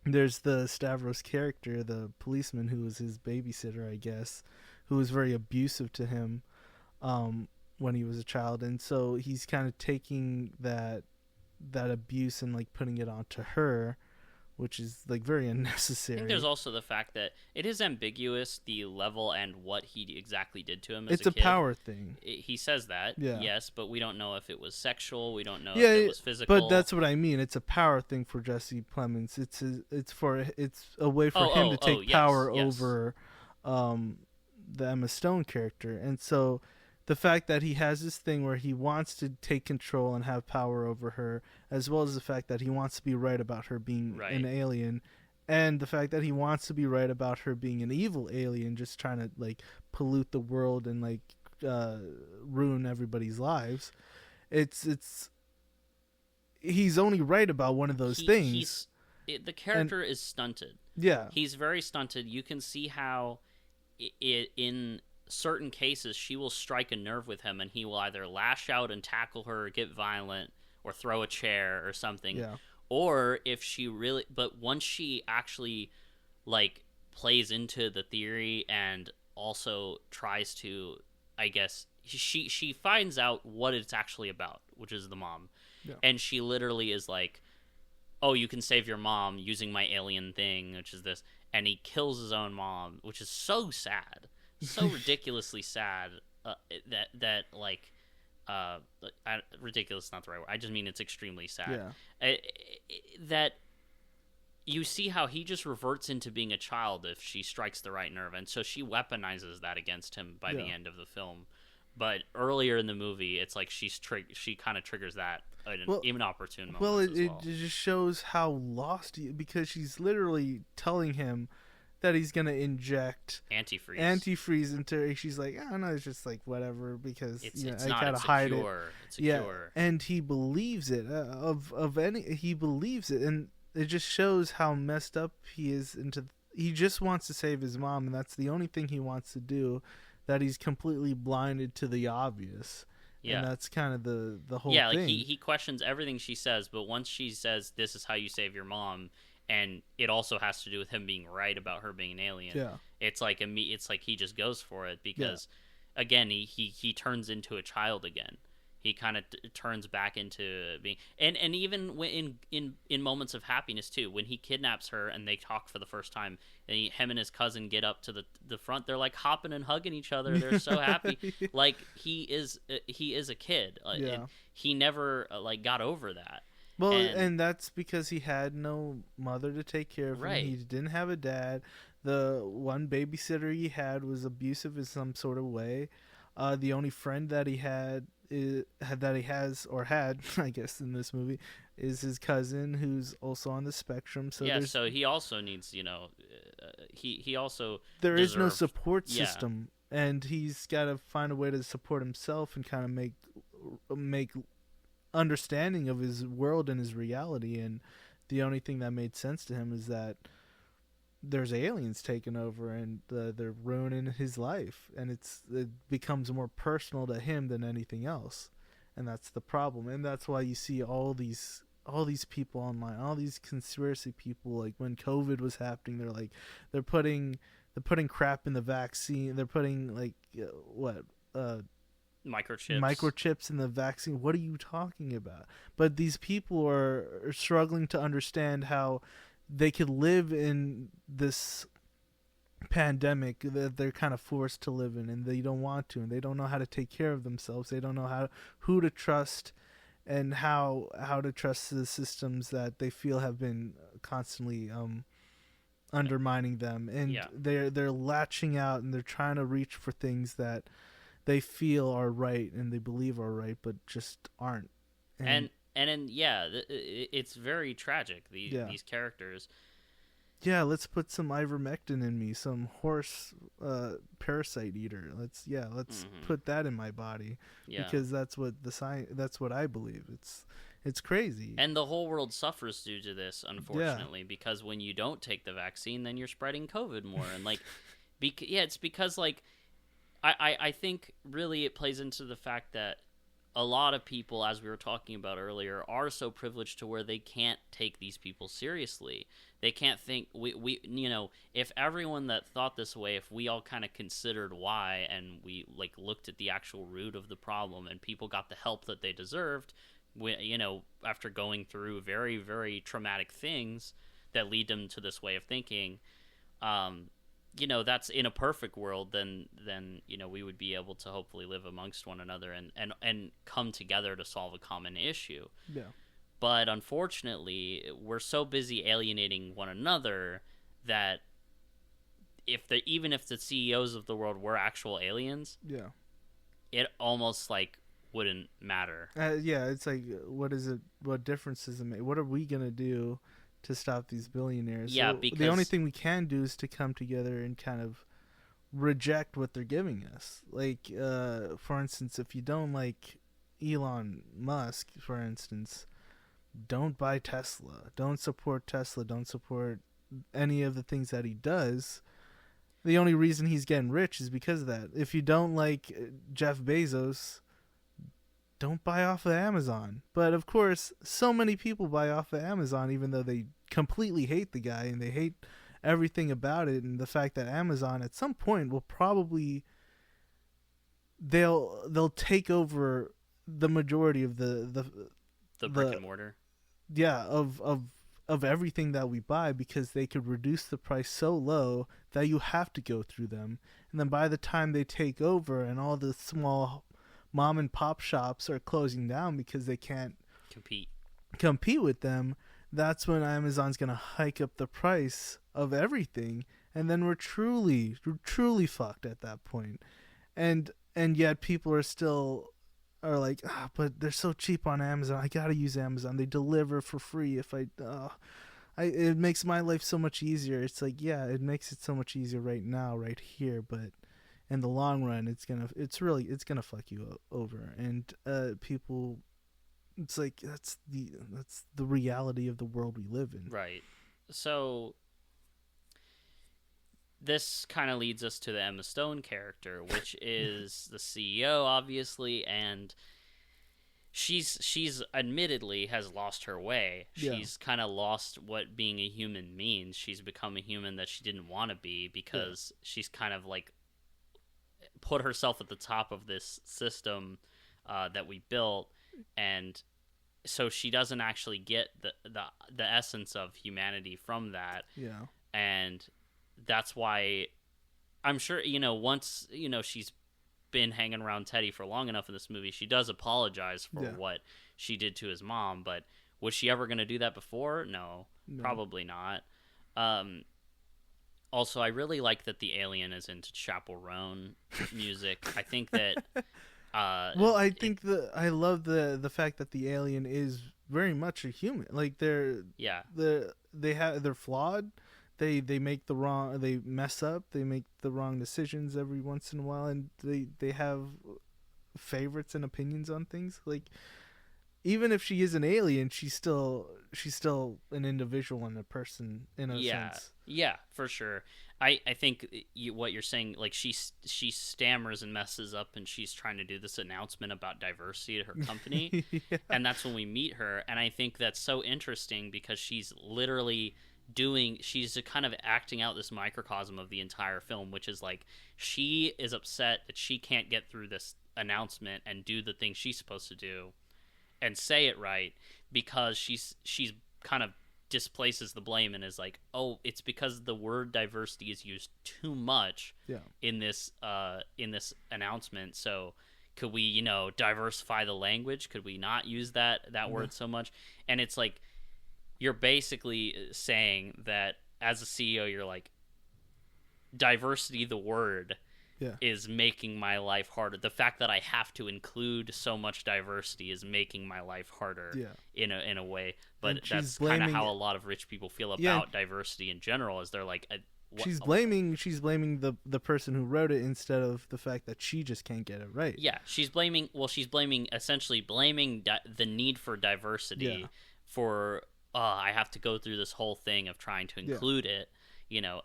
there's the Stavros character, the policeman who was his babysitter, I guess, who was very abusive to him when he was a child, and so he's kind of taking that abuse and like putting it onto her, which is like very unnecessary. I think there's also the fact that it is ambiguous the level and what he exactly did to him as it's a kid. Power thing. He says that, yes, but we don't know if it was sexual. We don't know if it was physical. But that's what I mean. It's a power thing for Jesse Plemons. It's a way for him to take power over the Emma Stone character. And so the fact that he has this thing where he wants to take control and have power over her, as well as the fact that he wants to be right about her being an alien, and the fact that he wants to be right about her being an evil alien, just trying to like pollute the world and like ruin everybody's lives. It's he's only right about one of those things. The character is stunted. Yeah, he's very stunted. You can see how in certain cases she will strike a nerve with him, and he will either lash out and tackle her, or get violent, or throw a chair or something. Yeah. Or if she really, but once she actually like plays into the theory and also tries to, I guess she finds out what it's actually about, which is the mom. Yeah. And she literally is like, oh, you can save your mom using my alien thing, which is this. And he kills his own mom, which is so sad. So ridiculously sad that ridiculous is not the right word. I just mean it's extremely sad. Yeah. That you see how he just reverts into being a child if she strikes the right nerve. And so she weaponizes that against him by the end of the film. But earlier in the movie, it's like she kind of triggers that at an inopportune moment. Well, it just shows how lost because she's literally telling him that he's gonna inject antifreeze into her. She's like, oh no, it's just like whatever because I gotta hide it. It's a cure. And he believes it. He believes it, and it just shows how messed up he is. He just wants to save his mom, and that's the only thing he wants to do. That he's completely blinded to the obvious. Yeah. And that's kind of the whole thing. Yeah, like he questions everything she says, but once she says, this is how you save your mom, and it also has to do with him being right about her being an alien, it's like he just goes for it because, again, he turns into a child again. He kind of turns back into being... And even in moments of happiness, too, when he kidnaps her and they talk for the first time, and him and his cousin get up to the front, they're, like, hopping and hugging each other. They're so happy. Like, he is a kid. And he never, got over that. Well, and that's because he had no mother to take care of him. Right. He didn't have a dad. The one babysitter he had was abusive in some sort of way. The only friend that he had, I guess, in this movie, is his cousin, who's also on the spectrum. So so he also needs, he also there is no support system, and he's got to find a way to support himself and kind of make understanding of his world and his reality. And the only thing that made sense to him is that there's aliens taking over and they're ruining his life, and it becomes more personal to him than anything else, and that's the problem. And that's why you see all these people online, all these conspiracy people, like when COVID was happening, they're putting crap in the vaccine, they're putting microchips in the vaccine. What are you talking about? But these people are struggling to understand how they could live in this pandemic that they're kind of forced to live in, and they don't want to, and they don't know how to take care of themselves. They don't know who to trust and how to trust the systems that they feel have been constantly undermining them. And they're latching out, and they're trying to reach for things that they feel are right and they believe are right, but just aren't. It's very tragic, these characters. Yeah, let's put some ivermectin in me, some horse parasite eater. Let's put that in my body because that's what I believe. It's crazy. And the whole world suffers due to this, unfortunately, because when you don't take the vaccine, then you're spreading COVID more. And it's because I think really it plays into the fact that a lot of people, as we were talking about earlier, are so privileged to where they can't take these people seriously. They can't think we if everyone that thought this way, if we all kind of considered why and we looked at the actual root of the problem and people got the help that they deserved, after going through very, very traumatic things that lead them to this way of thinking, that's in a perfect world, then we would be able to hopefully live amongst one another and come together to solve a common issue. Yeah. But unfortunately, we're so busy alienating one another that even if the CEOs of the world were actual aliens, it almost like wouldn't matter. Yeah, it's like, what is it? What difference does it make? What are we gonna do to stop these billionaires? Yeah, So the only because thing we can do is to come together and kind of reject what they're giving us. Like, for instance, if you don't like Elon Musk, for instance, don't buy Tesla. Don't support Tesla. Don't support any of the things that he does. The only reason he's getting rich is because of that. If you don't like Jeff Bezos, don't buy off of Amazon. But of course, so many people buy off of Amazon, even though they completely hate the guy and they hate everything about it, and the fact that Amazon at some point will probably they'll take over the majority of the brick and mortar. Yeah, of everything that we buy, because they could reduce the price so low that you have to go through them. And then by the time they take over and all the small mom and pop shops are closing down because they can't compete with them, that's when Amazon's going to hike up the price of everything, and then we're truly fucked at that point. And yet people are like, but they're so cheap on Amazon. I gotta use Amazon. They deliver for free. If it makes my life so much easier. It's like, yeah, it makes it so much easier right now, right here. But in the long run, it's gonna fuck you over. And people, it's like that's the reality of the world we live in. Right. So this kind of leads us to the Emma Stone character, which is the CEO, obviously, and she's admittedly has lost her way. Yeah. She's kind of lost what being a human means. She's become a human that she didn't want to be, because she's kind of like put herself at the top of this system that we built, and so she doesn't actually get the essence of humanity from that. Yeah. And that's why I'm sure, once, she's been hanging around Teddy for long enough in this movie, she does apologize for what she did to his mom, but was she ever going to do that before? No, probably not. Also, I really like that the alien is into Chappell Roan music. I think that well, I love the fact that the alien is very much a human. Like they're flawed. They make they mess up, they make the wrong decisions every once in a while, and they have favorites and opinions on things. Like, even if she is an alien, she's still an individual and a person in a sense. Yeah, for sure. I think what you're saying, like she stammers and messes up, and she's trying to do this announcement about diversity at her company, and that's when we meet her. And I think that's so interesting because she's literally she's kind of acting out this microcosm of the entire film, which is like she is upset that she can't get through this announcement and do the thing she's supposed to do and say it right, because she's kind of displaces the blame and is like, oh, it's because the word diversity is used too much in this announcement. So could we, diversify the language? Could we not use that word so much? And it's like, you're basically saying that as a CEO, you're like, diversity, the word, is making my life harder. The fact that I have to include so much diversity is making my life harder in a way. But that's kind of how a lot of rich people feel about diversity in general, is they're like... She's blaming the person who wrote it instead of the fact that she just can't get it right. Yeah, she's essentially blaming the need for diversity for... I have to go through this whole thing of trying to include it.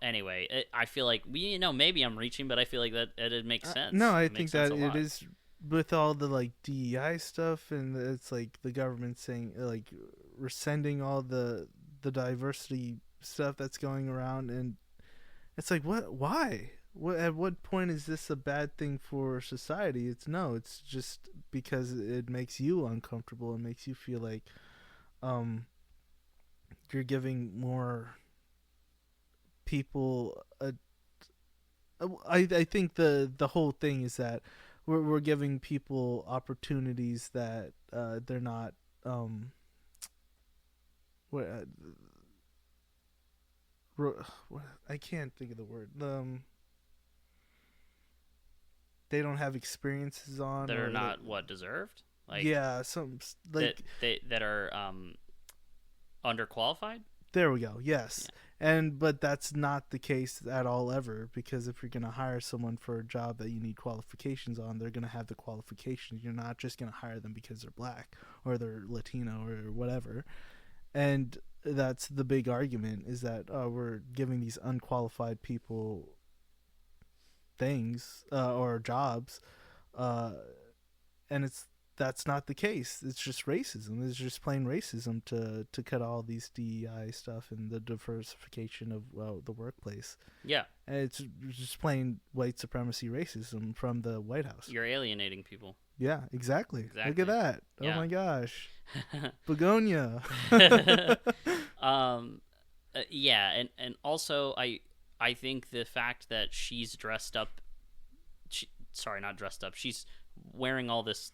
Anyway, I feel like maybe I'm reaching, but I feel like that it makes sense. No, I think that it is, with all the like DEI stuff, and it's like the government saying like rescinding all the diversity stuff that's going around, and it's like, why? At what point is this a bad thing for society? It's just because it makes you uncomfortable. It makes you feel like you're giving more people I think the whole thing is that we're giving people opportunities that they're not I can't think of the word. they don't have experiences on, that or are not what deserved. Like yeah, some like that are underqualified. there we go. Yes. Yeah. But that's not the case at all ever, because if you're going to hire someone for a job that you need qualifications on, they're going to have the qualifications. You're not just going to hire them because they're black or they're Latino or whatever. And that's the big argument, is that we're giving these unqualified people things or jobs, and that's not the case. It's just racism. It's just plain racism to cut all these DEI stuff and the diversification of the workplace. Yeah, And it's just plain white supremacy racism from the White House. you're alienating people. Yeah, exactly. Look Exactly. at that. Yeah. Oh my gosh. Begonia. Yeah, and also I think the fact that she's dressed up, not dressed up. She's wearing all this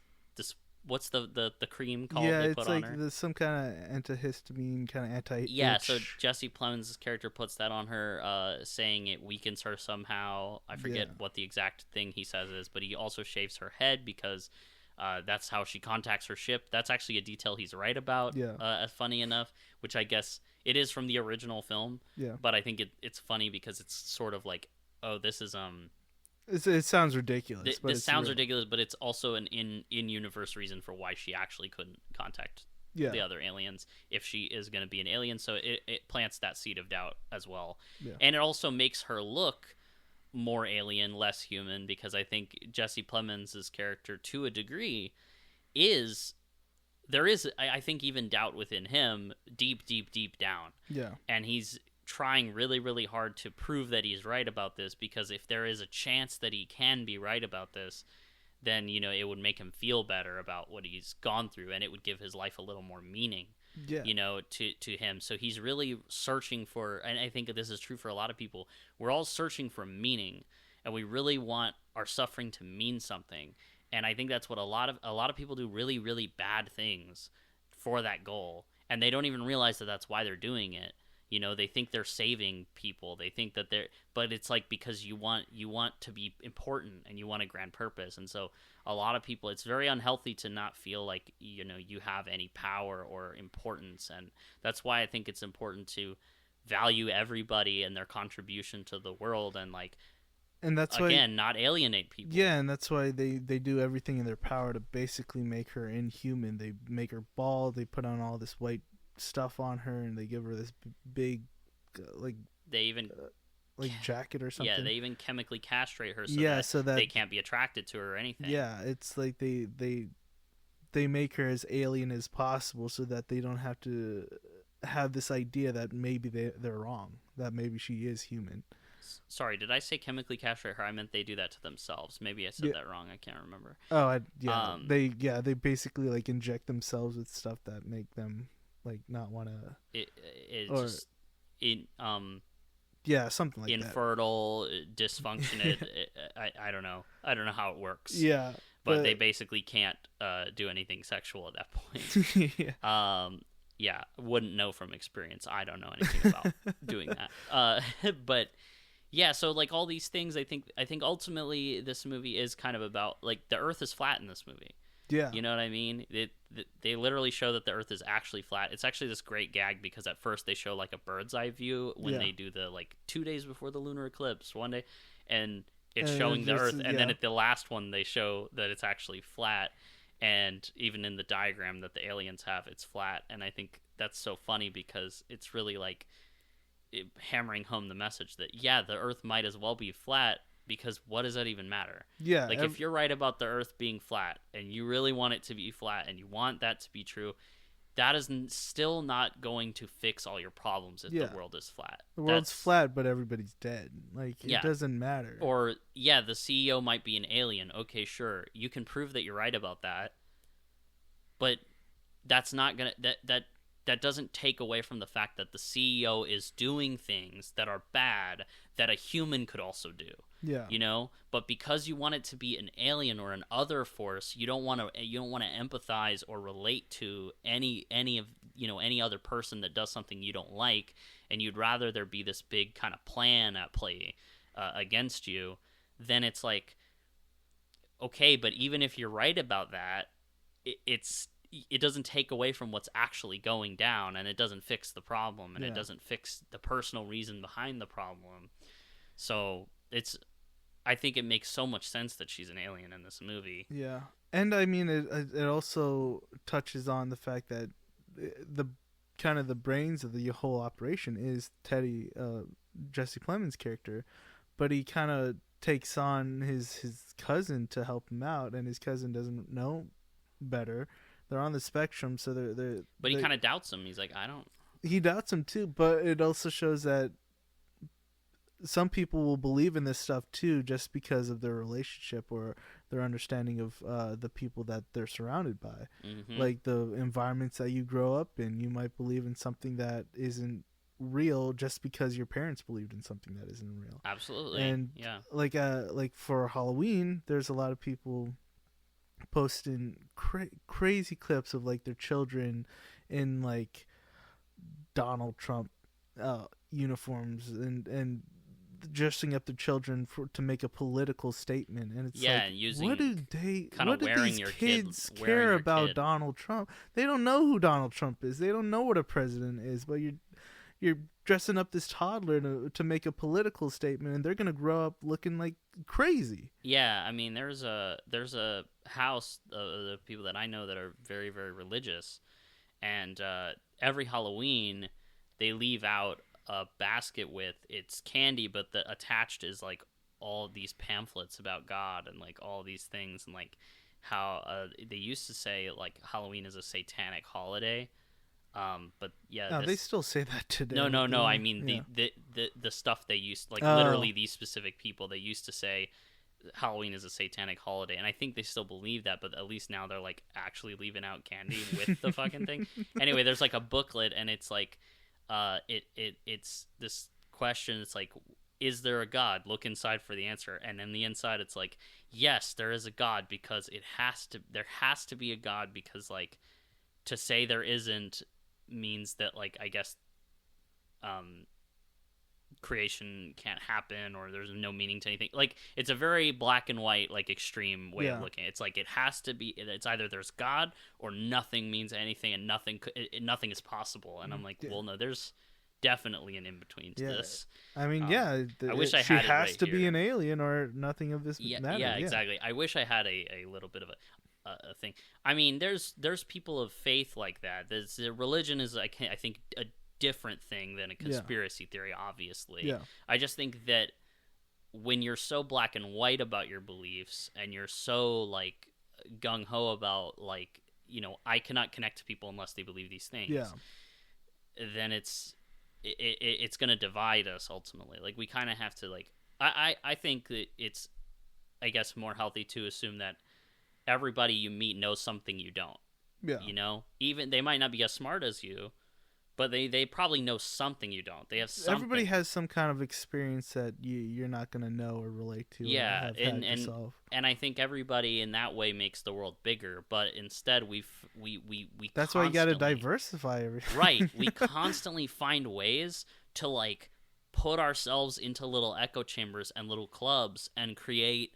what's the cream called Yeah, they it's put like on her? there's some kind of antihistamine, kind of anti-itch. Yeah, so Jesse Plemons' character puts that on her, saying it weakens her somehow. I forget what the exact thing he says is, but he also shaves her head because that's how she contacts her ship. That's actually a detail he's right about, funny enough, which I guess it is from the original film. Yeah. But I think it's funny because it's sort of like, oh, this is It sounds ridiculous. But this sounds ridiculous, but it's also an in-universe reason for why she actually couldn't contact the other aliens if she is going to be an alien. So it plants that seed of doubt as well. Yeah. And it also makes her look more alien, less human, because I think Jesse Plemons' character, to a degree, there is, I think, even doubt within him, deep down. Yeah. And he's trying really, really hard to prove that he's right about this, because if there is a chance that he can be right about this, then, it would make him feel better about what he's gone through, and it would give his life a little more meaning, to him. So he's really searching for, and I think this is true for a lot of people, we're all searching for meaning, and we really want our suffering to mean something. And I think that's what a lot of people do, really, really bad things for that goal, and they don't even realize that that's why they're doing it. They think they're saving people. They think that but it's like because you want to be important and you want a grand purpose. And so a lot of people, it's very unhealthy to not feel like, you have any power or importance. And that's why I think it's important to value everybody and their contribution to the world, and that's again, why, not alienate people. Yeah, and that's why they do everything in their power to basically make her inhuman. They make her bald. They put on all this white stuff on her, and they give her this big they even jacket or something. Yeah, they even chemically castrate her so that they can't be attracted to her or anything. Yeah, it's like they make her as alien as possible so that they don't have to have this idea that maybe they're wrong, that maybe she is human. Sorry, did I say chemically castrate her? I meant they do that to themselves. Maybe I said that wrong. I can't remember. They basically inject themselves with stuff that make them not want to. Something like infertile, dysfunction. I don't know. I don't know how it works. Yeah, but they basically can't do anything sexual at that point. Yeah. Wouldn't know from experience. I don't know anything about doing that. But yeah, so all these things, I think ultimately this movie is kind of about the Earth is flat in this movie. Yeah. You know what I mean? They literally show that the Earth is actually flat. It's actually this great gag because at first they show a bird's eye view when they do the 2 days before the lunar eclipse, one day, and it's showing the Earth, and then at the last one they show that it's actually flat, and even in the diagram that the aliens have, it's flat. And I think that's so funny because it's really hammering home the message that the Earth might as well be flat. Because what does that even matter? Yeah. If you're right about the Earth being flat and you really want it to be flat and you want that to be true, that is still not going to fix all your problems if the world is flat. The world's flat, but everybody's dead. It doesn't matter. Or, the CEO might be an alien. Okay, sure. You can prove that you're right about that. But that's not going to... That doesn't take away from the fact that the CEO is doing things that are bad that a human could also do. Yeah. But because you want it to be an alien or an other force, you don't want to empathize or relate to any other person that does something you don't like, and you'd rather there be this big kind of plan at play against you. Then it's okay, but even if you're right about that, it doesn't take away from what's actually going down, and it doesn't fix the problem, and it doesn't fix the personal reason behind the problem. So I think it makes so much sense that she's an alien in this movie. Yeah, and I mean, it also touches on the fact that the kind of the brains of the whole operation is Teddy, Jesse Plemons' character, but he kind of takes on his cousin to help him out, and his cousin doesn't know better. They're on the spectrum, so they're But he kind of doubts him. He's like, I don't. He doubts him too, but it also shows that some people will believe in this stuff too, just because of their relationship or their understanding of the people that they're surrounded by. Mm-hmm. Like the environments that you grow up in, you might believe in something that isn't real just because your parents believed in something that isn't real. Absolutely. And yeah, like for Halloween, there's a lot of people posting crazy clips of like their children in like Donald Trump uniforms and dressing up the children to make a political statement, and it's using what do these kids care about Donald Trump? They don't know who Donald Trump is. They don't know what a president is. But you're dressing up this toddler to make a political statement, and they're gonna grow up looking like crazy. Yeah, I mean, there's a house of people that I know that are very, very religious, and every Halloween they leave out a basket with its candy, but the attached is like all these pamphlets about God and like all these things, and like how they used to say like Halloween is a satanic holiday, but yeah, no, they still say that today. No. I mean the stuff they used, like literally these specific people, they used to say Halloween is a satanic holiday, and I think they still believe that, but at least now they're like actually leaving out candy with the fucking thing. Anyway, there's like a booklet, and it's like it's this question. It's like, is there a God? Look inside for the answer. And in the inside, it's like, yes, there is a God, because there has to be a God, because like to say there isn't means that like I guess creation can't happen, or there's no meaning to anything. Like it's a very black and white, like extreme way of looking. It's like it has to be. It's either there's God or nothing means anything, and nothing is possible. And I'm like, well, no, there's definitely an in between to this. I mean, I wish I had. She it has right to here. be an alien, or nothing of this matters. Yeah, exactly. I wish I had a little bit of a thing. I mean, there's people of faith like that. Religion is, I think, a different thing than a conspiracy theory, obviously. Yeah. I just think that when you're so black and white about your beliefs, and you're so like gung-ho about like, you know, I cannot connect to people unless they believe these things, then it's going to divide us ultimately. Like we kind of have to like, I think that it's, I guess, more healthy to assume that everybody you meet knows something you don't. Yeah. You know, even they might not be as smart as you, but they probably know something you don't. They have something. Everybody has some kind of experience that you're not going to know or relate to. Yeah, or have had yourself. And I think everybody in that way makes the world bigger. But instead, we that's why you got to diversify everything. Right. We constantly find ways to like put ourselves into little echo chambers and little clubs and create,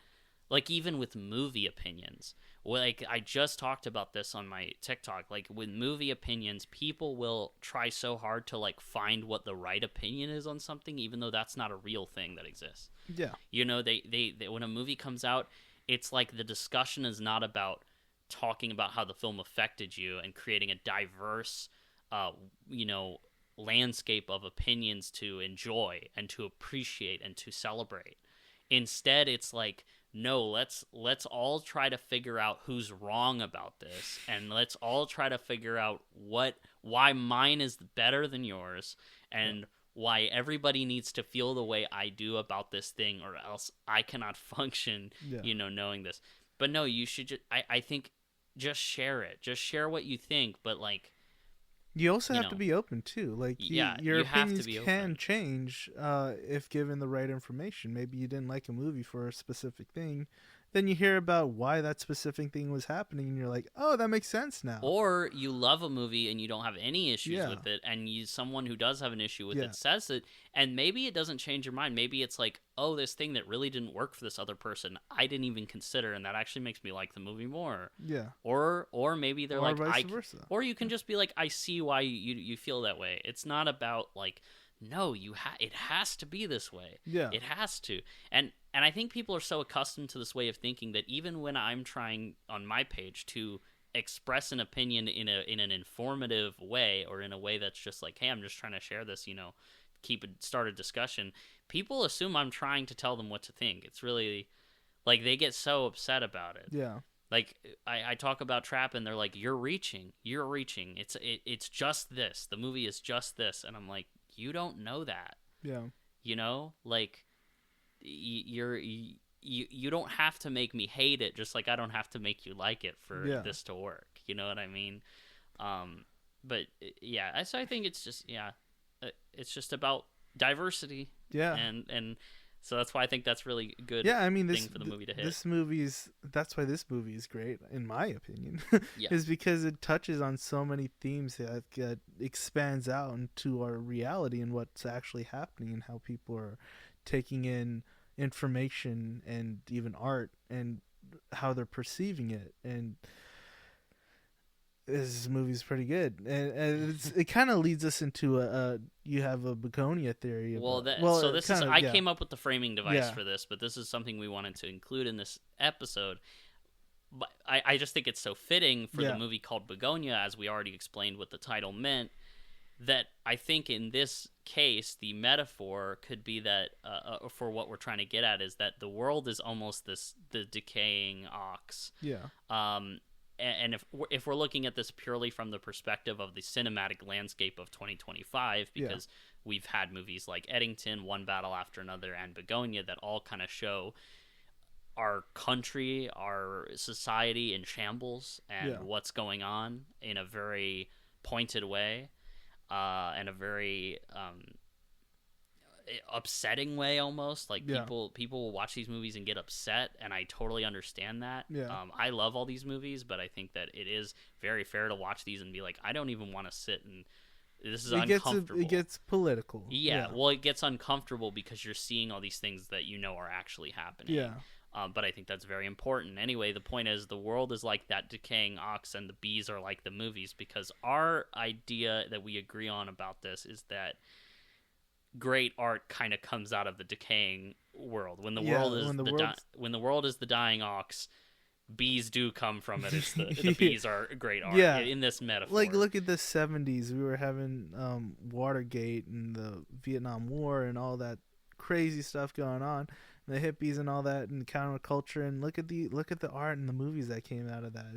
like, even with movie opinions. Like, I just talked about this on my TikTok. Like, with movie opinions, people will try so hard to, like, find what the right opinion is on something, even though that's not a real thing that exists. Yeah. You know, they when a movie comes out, it's like the discussion is not about talking about how the film affected you and creating a diverse, you know, landscape of opinions to enjoy and to appreciate and to celebrate. Instead, it's like, no, let's all try to figure out who's wrong about this, and let's all try to figure out why mine is better than yours, and why everybody needs to feel the way I do about this thing, or else I cannot function, you know, knowing this. But no, you should I think just share it. Just share what you think, but like, you also have to be open too. Like, your opinions can change if given the right information. Maybe you didn't like a movie for a specific thing, then you hear about why that specific thing was happening, and you're like, oh, that makes sense now. Or you love a movie and you don't have any issues Yeah. with it, and someone who does have an issue with Yeah. it says it, and maybe it doesn't change your mind. Maybe it's like, oh, this thing that really didn't work for this other person, I didn't even consider, and that actually makes me like the movie more. Yeah. Or maybe they're Or like, vice versa. or you can just be like, I see why you feel that way. It's not about like, no, it has to be this way. Yeah. It has to. And I think people are so accustomed to this way of thinking that even when I'm trying on my page to express an opinion in an informative way, or in a way that's just like, hey, I'm just trying to share this, start a discussion, people assume I'm trying to tell them what to think. It's really like they get so upset about it. Yeah. Like I talk about Trap and they're like, you're reaching. It's just this. The movie is just this. And I'm like, you don't know that. Yeah. Like you don't have to make me hate it, just like I don't have to make you like it for this to work. You know what I mean? But yeah, so I think it's just about diversity. Yeah. And so that's why I think that's really good. Yeah, I mean, thing for the movie to hit. That's why this movie is great, in my opinion. Yeah. Is because it touches on so many themes that expands out into our reality and what's actually happening, and how people are taking in information and even art, and how they're perceiving it. And this movie's pretty good, and it kind of leads us into you have a begonia theory. I came up with the framing device for this, but this is something we wanted to include in this episode. But I just think it's so fitting for the movie called Begonia, as we already explained what the title meant, that I think in this case the metaphor could be that for what we're trying to get at is that the world is almost the decaying ox. Yeah. And if we're looking at this purely from the perspective of the cinematic landscape of 2025, because we've had movies like Eddington, One Battle After Another, and Begonia that all kind of show our country, our society in shambles, and what's going on in a very pointed way, and a very upsetting way, almost like people will watch these movies and get upset, and I totally understand that. I love all these movies, but I think that it is very fair to watch these and be like, I don't even want to sit and this is uncomfortable. It gets political. Well, it gets uncomfortable because you're seeing all these things that are actually happening. But I think that's very important. Anyway, the point is, the world is like that decaying ox, and the bees are like the movies, because our idea that we agree on about this is that great art kind of comes out of the decaying world. When the world is the dying ox, bees do come from it. It's the bees are great art in this metaphor. Like, look at the 70s. We were having Watergate and the Vietnam War and all that crazy stuff going on, and the hippies and all that, and counterculture, and look at the art and the movies that came out of that.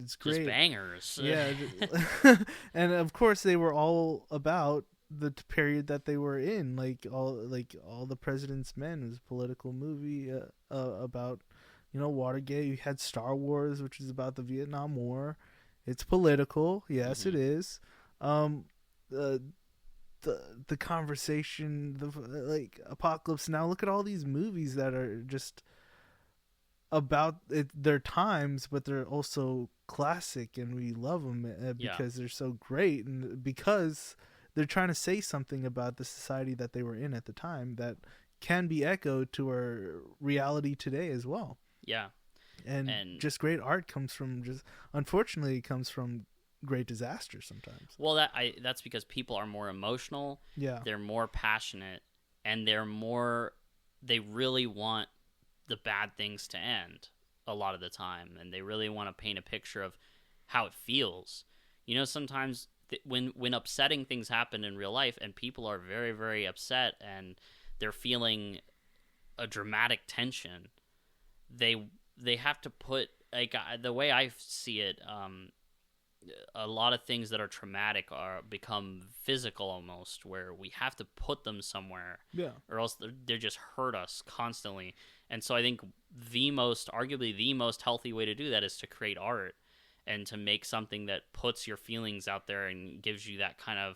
It's great. Just bangers. Yeah. And of course they were all about the period that they were in, like all the President's Men was a political movie about Watergate. You had Star Wars, which is about the Vietnam War. It's political, yes. It is. The conversation, like Apocalypse Now. Look at all these movies that are just about their times, but they're also classic, and we love them because they're so great, and because they're trying to say something about the society that they were in at the time that can be echoed to our reality today as well. Yeah. And just great art unfortunately comes from great disasters sometimes. Well, that's because people are more emotional. Yeah. They're more passionate, and they really want the bad things to end a lot of the time, and they really want to paint a picture of how it feels. Sometimes when upsetting things happen in real life and people are very, very upset and they're feeling a dramatic tension, they have to put, like, the way I see it, a lot of things that are traumatic become physical almost, where we have to put them somewhere, or else they just hurt us constantly. And so I think arguably the most healthy way to do that is to create art and to make something that puts your feelings out there and gives you that kind of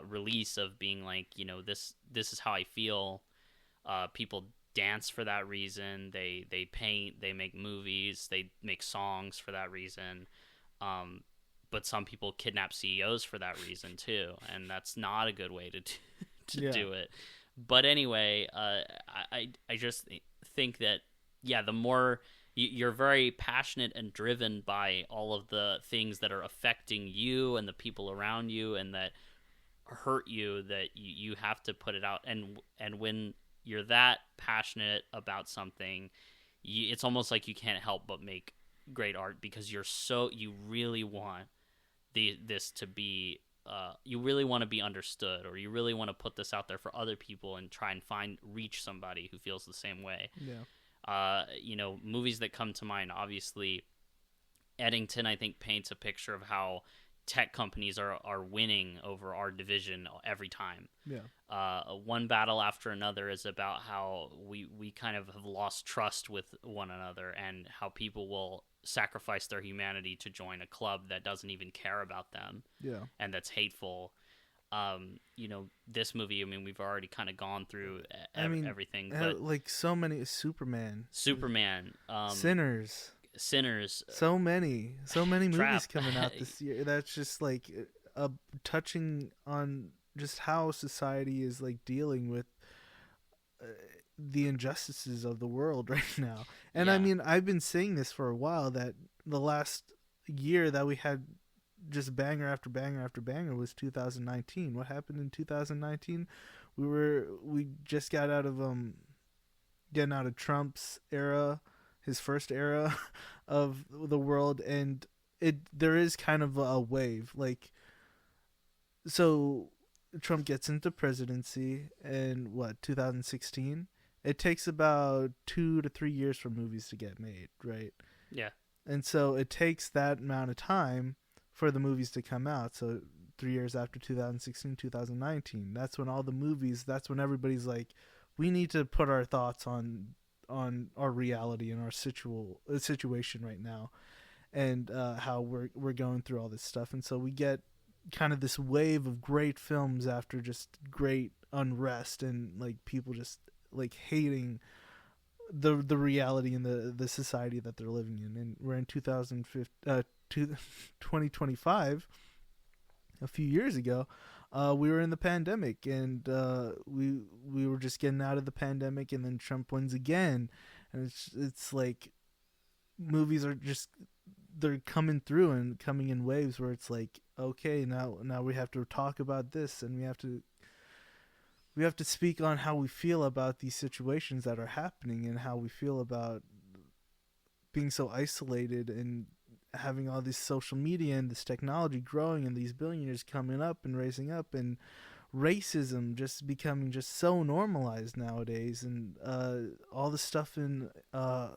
release of being like, this is how I feel. People dance for that reason. They paint, they make movies, they make songs for that reason. But some people kidnap CEOs for that reason too, and that's not a good way to do it. But anyway, I just think that the more you're very passionate and driven by all of the things that are affecting you and the people around you and that hurt you, that you have to put it out. And when you're that passionate about something, it's almost like you can't help but make great art, because you really want this to be you really want to be understood, or you really want to put this out there for other people and try and reach somebody who feels the same way. Movies that come to mind, obviously Eddington, I think, paints a picture of how tech companies are winning over our division every time. One Battle After Another is about how we kind of have lost trust with one another, and how people will sacrifice their humanity to join a club that doesn't even care about them, and that's hateful. This movie, I mean, we've already kind of gone through everything, but like so many Superman, Sinners, so many movies coming out this year that's just like touching on just how society is like dealing with the injustices of the world right now. And I mean, I've been saying this for a while, that the last year that we had just banger after banger after banger was 2019. What happened in 2019? We just got out of getting out of Trump's era, his first era of the world, and there is kind of a wave. Like, so Trump gets into presidency in 2016. It takes about 2 to 3 years for movies to get made, right? Yeah. And so it takes that amount of time for the movies to come out. So 3 years after 2016, 2019, that's when everybody's like, we need to put our thoughts on our reality and our situation right now, and how we're going through all this stuff. And so we get kind of this wave of great films after just great unrest and like people just like hating the reality and the society that they're living in. And we're in 2025. A few years ago, we were in the pandemic, and we were just getting out of the pandemic, and then Trump wins again, and it's like movies are just, they're coming through and coming in waves where it's like, okay, now we have to talk about this, and we have to speak on how we feel about these situations that are happening, and how we feel about being so isolated and having all this social media and this technology growing and these billionaires coming up and raising up, and racism just becoming just so normalized nowadays, and all the stuff in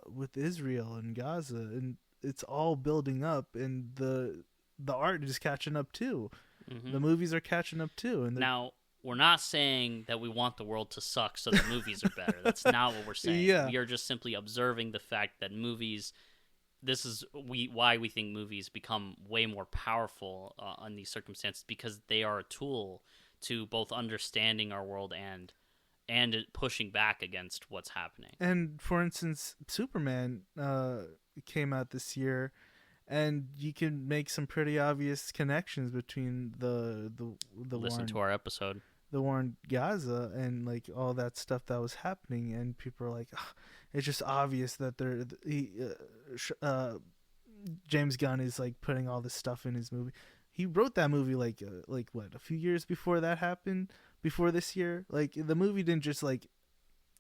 with Israel and Gaza, and it's all building up, and the art is catching up too. Mm-hmm. The movies are catching up too. And now, we're not saying that we want the world to suck so the movies are better. That's not what we're saying. Yeah. We are just simply observing the fact that movies, this is why we think movies become way more powerful in these circumstances, because they are a tool to both understanding our world and pushing back against what's happening. And for instance, Superman came out this year, and you can make some pretty obvious connections between the listen to our episode, the war in Gaza, and like all that stuff that was happening, and people are like, oh, it's just obvious that James Gunn is like putting all this stuff in his movie. He wrote that movie like a few years before that happened, before this year. Like, the movie didn't just like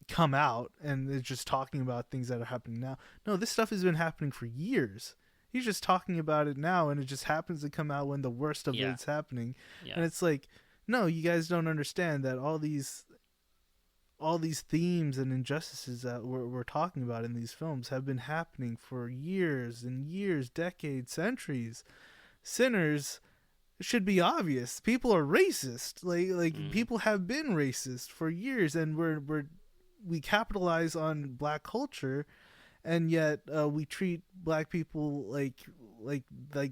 come out and it's just talking about things that are happening now. No, this stuff has been happening for years. He's just talking about it now, and it just happens to come out when the worst of it's happening. Yeah. And it's like, no, you guys don't understand that all these themes and injustices that we're talking about in these films have been happening for years and years, decades, centuries. Sinners should be obvious. People are racist. People have been racist for years, and we capitalize on black culture, and yet we treat black people like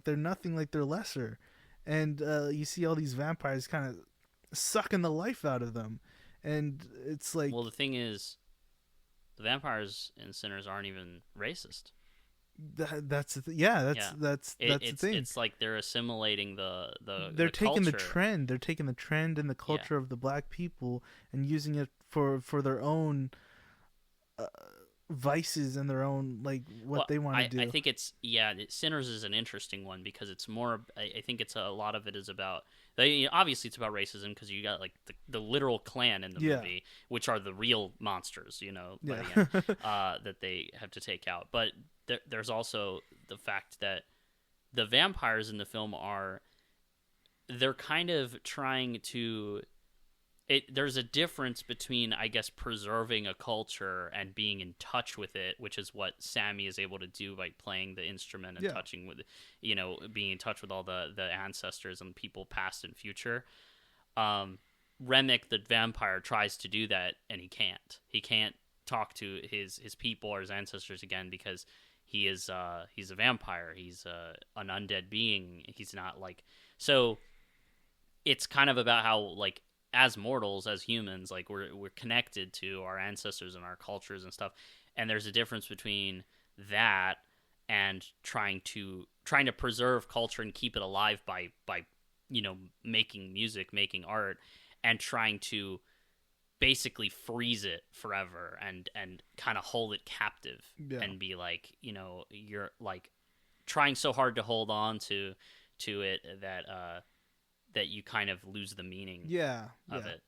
they're nothing, like they're lesser. And you see all these vampires kind of sucking the life out of them, and it's like, well, the thing is, The vampires and sinners aren't even racist. That's that's the thing. It's like they're assimilating They're taking the culture. trend. They're taking the trend and the culture of the black people and using it for their own vices and their own like what they want to do. I think Sinners is an interesting one because it's more. I think it's a lot of it is about. Obviously, it's about racism because you got like the literal Klan in the movie, which are the real monsters, by the end, that they have to take out. But there's also the fact that the vampires in the film they're kind of trying to. There's a difference between, I guess, preserving a culture and being in touch with it, which is what Sammy is able to do by playing the instrument and touching with, being in touch with all the ancestors and people past and future. Remick, the vampire, tries to do that, and he can't. He can't talk to his people or his ancestors again because he's a vampire. He's an undead being. He's not like... So it's kind of about how, like, as mortals, as humans, like we're connected to our ancestors and our cultures and stuff, and there's a difference between that and trying to preserve culture and keep it alive by making music, making art, and trying to basically freeze it forever and kind of hold it captive and be like, you're like trying so hard to hold on to it that you kind of lose the meaning of it.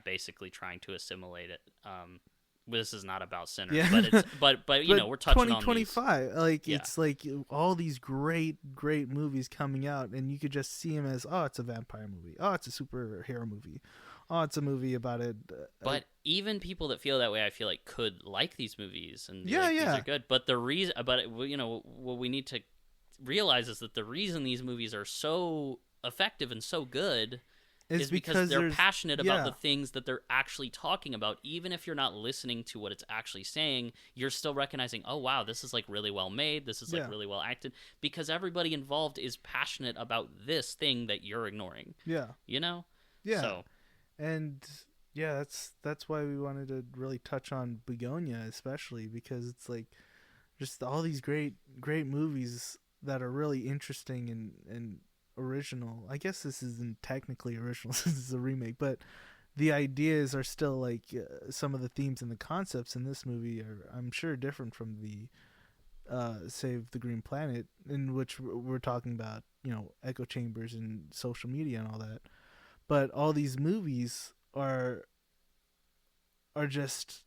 Basically trying to assimilate it. This is not about sinners, but it's but we're touching 2025. It's like all these great movies coming out, and you could just see them as, it's a vampire movie, it's a superhero movie, it's a movie about it. But even people that feel that way, I feel like could like these movies and these are good. But the reason, what we need to realize is that the reason these movies are so effective and so good is because they're passionate about the things that they're actually talking about. Even if you're not listening to what it's actually saying, you're still recognizing, oh wow, this is like really well made, this is like really well acted, because everybody involved is passionate about this thing that you're ignoring. So, and that's why we wanted to really touch on Begonia, especially because it's like just all these great movies that are really interesting and original. I guess this isn't technically original since it's a remake, but the ideas are still like some of the themes and the concepts in this movie are, I'm sure, different from the Save the Green Planet, in which we're talking about, echo chambers and social media and all that. But all these movies are just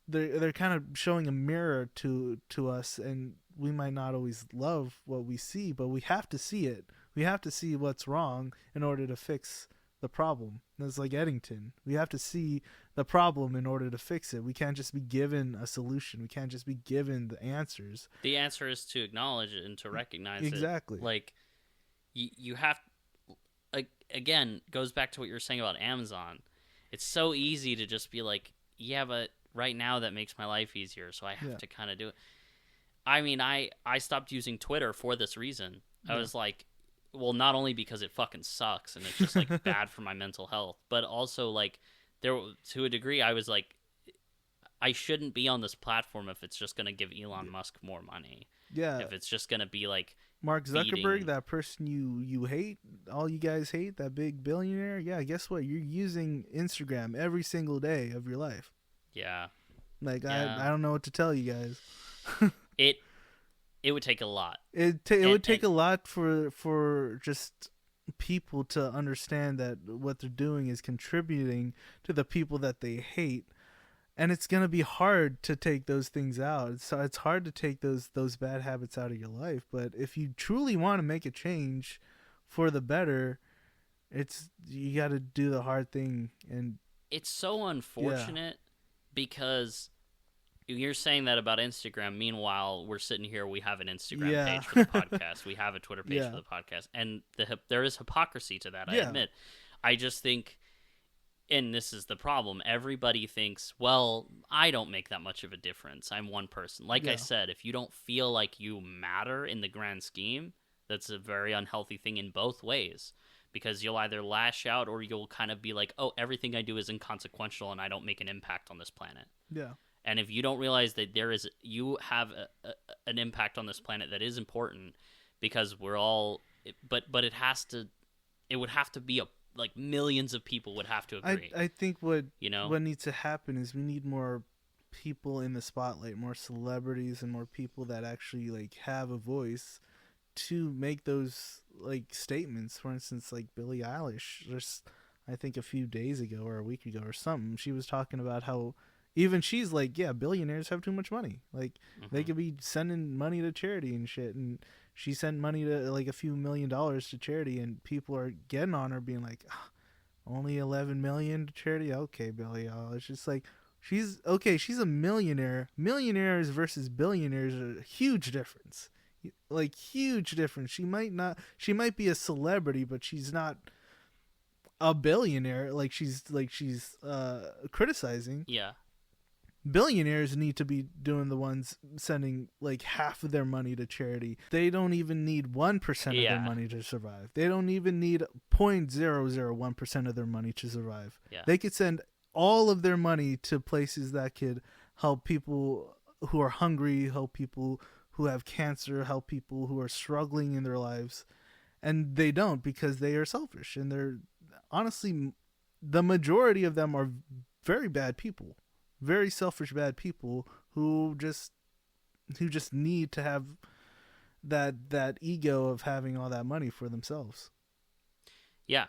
they're kind of showing a mirror to us, and we might not always love what we see, but we have to see it. We have to see what's wrong in order to fix the problem. It's like Eddington. We have to see the problem in order to fix it. We can't just be given a solution. We can't just be given the answers. The answer is to acknowledge it and to recognize it. Exactly. Like, you have... Again, goes back to what you were saying about Amazon. It's so easy to just be like, yeah, but right now that makes my life easier, so I have to kind of do it. I mean, I stopped using Twitter for this reason. I was like, well, not only because it fucking sucks and it's just like bad for my mental health, but also like to a degree I was like, I shouldn't be on this platform if it's just going to give Elon Musk more money. Yeah. If it's just going to be like Mark Zuckerberg, that person you hate, all you guys hate, that big billionaire. Yeah, guess what? You're using Instagram every single day of your life. Yeah. Like, I don't know what to tell you guys. It would take a lot. It would take a lot for just people to understand that what they're doing is contributing to the people that they hate. And it's going to be hard to take those things out. So it's hard to take those bad habits out of your life. But if you truly want to make a change for the better, you got to do the hard thing. And it's so unfortunate because you're saying that about Instagram. Meanwhile, we're sitting here. We have an Instagram page for the podcast. We have a Twitter page for the podcast. And there is hypocrisy to that, I admit. I just think... And this is the problem. Everybody thinks, well, I don't make that much of a difference. I'm one person. Like I said, if you don't feel like you matter in the grand scheme, that's a very unhealthy thing in both ways. because you'll either lash out or you'll kind of be like, oh, everything I do is inconsequential and I don't make an impact on this planet. Yeah. And if you don't realize that you have an impact on this planet that is important, because we're all, but it would have to be like millions of people would have to agree. I think what needs to happen is we need more people in the spotlight, more celebrities, and more people that actually like have a voice to make those like statements. For instance, like Billie Eilish, just I think a few days ago or a week ago or something, she was talking about how even she's like, yeah, billionaires have too much money. Like they could be sending money to charity and shit, and she sent money to like a few $1 million to charity, and people are getting on her being like, only 11 million to charity. Okay, Billie Eilish. It's like she's a millionaire. Millionaires versus billionaires are a huge difference. Like huge difference. She might be a celebrity, but she's not a billionaire like she's criticizing. Yeah. Billionaires need to be doing the ones sending like half of their money to charity. They don't even need 1% of their money to survive. They don't even need 0.001% of their money to survive. Yeah. They could send all of their money to places that could help people who are hungry, help people who have cancer, help people who are struggling in their lives. And they don't, because they are selfish. And they're honestly, the majority of them are very bad people. Very selfish, bad people who just need to have that ego of having all that money for themselves. Yeah.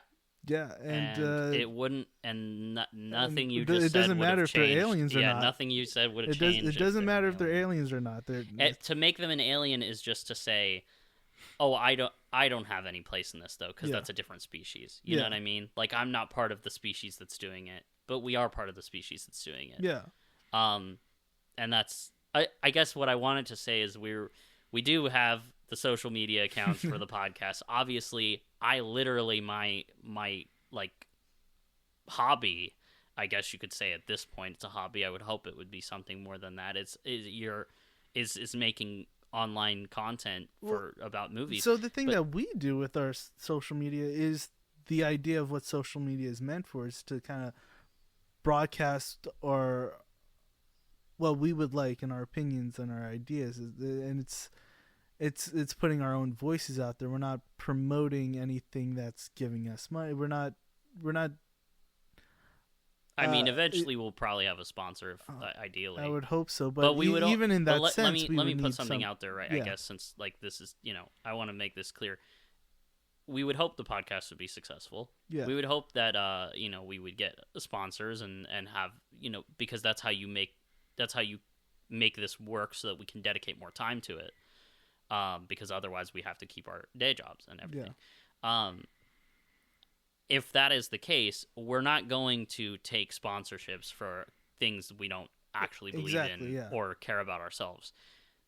Yeah, and it wouldn't, and nothing you just said. It doesn't matter if they're aliens or not. Yeah, nothing you said would have changed. It doesn't matter if they're aliens or not. To make them an alien is just to say, oh, I don't have any place in this though, because that's a different species. You know what I mean? Like I'm not part of the species that's doing it. But we are part of the species that's doing it. Yeah. And that's I guess what I wanted to say is we do have the social media accounts for the podcast. Obviously, I literally my like hobby, I guess you could say at this point, it's a hobby. I would hope it would be something more than that. Is making online content about movies. So the thing that we do with our social media is the idea of what social media is meant for is to kind of broadcast or what we would like and our opinions and our ideas, and it's putting our own voices out there. We're not promoting anything that's giving us money. We're not I mean, eventually we'll probably have a sponsor, ideally. I would hope so, but we would even in that sense, let me put something out there, right? Yeah. I guess since like this is, I want to make this clear. We would hope the podcast would be successful. Yeah. We would hope that we would get sponsors and have, because that's how you make this work so that we can dedicate more time to it. Because otherwise we have to keep our day jobs and everything. Yeah. If that is the case, we're not going to take sponsorships for things we don't actually believe in or care about ourselves.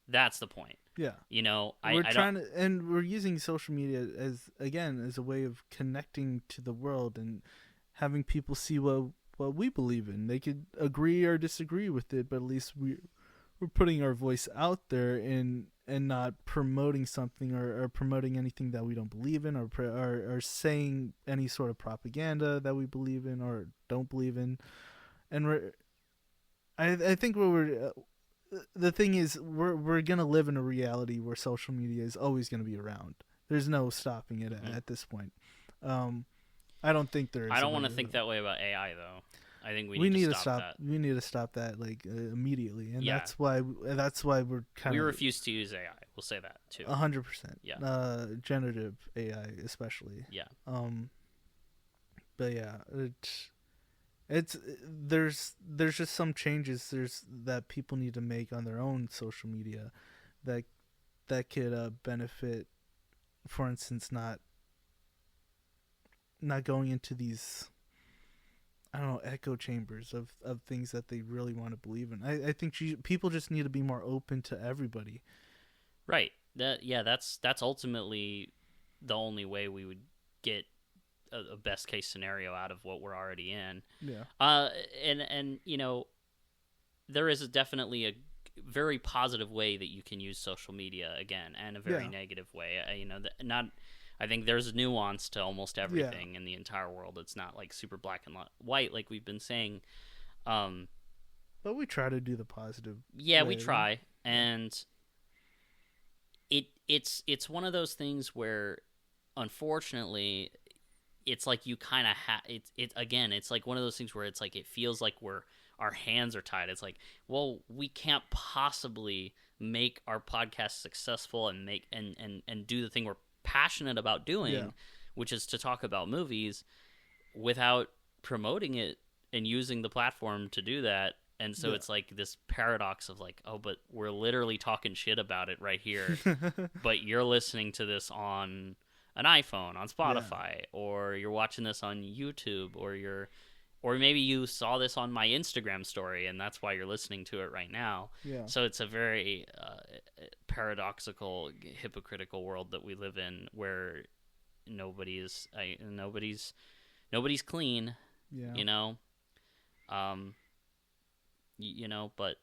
That's the point. Yeah. We're using social media as a way of connecting to the world and having people see what we believe in. They could agree or disagree with it, but at least we're putting our voice out there and not promoting something or promoting anything that we don't believe in or saying any sort of propaganda that we believe in or don't believe in. And I think the thing is, we're gonna live in a reality where social media is always gonna be around. There's no stopping it at this point. I don't think there is. I don't want to think that way about AI though. I think we need to stop that. We need to stop that immediately, and that's why we're we refuse to use AI. We'll say that too. 100%. Yeah. Generative AI especially. Yeah. But yeah, it's there's just some changes that people need to make on their own social media that could benefit. For instance, not going into these, I don't know, echo chambers of things that they really want to believe in. I think people just need to be more open to everybody. Right. That's ultimately the only way we would get a best case scenario out of what we're already in. Yeah. And there is definitely a very positive way that you can use social media again, and a very negative way. I think there's nuance to almost everything in the entire world. It's not like super black and white like we've been saying. But we try to do the positive. Yeah, we try, and it's one of those things where, unfortunately, it's like you kind of it's like one of those things where it's like it feels like our hands are tied. It's like, well, we can't possibly make our podcast successful and make and do the thing we're passionate about doing, which is to talk about movies, without promoting it and using the platform to do that. And so it's like this paradox of like, oh, but we're literally talking shit about it right here, but you're listening to this on an iPhone, on Spotify, or you're watching this on YouTube, or maybe you saw this on my Instagram story, and that's why you're listening to it right now. Yeah. So it's a very paradoxical, hypocritical world that we live in, where nobody's clean. Yeah. You know, but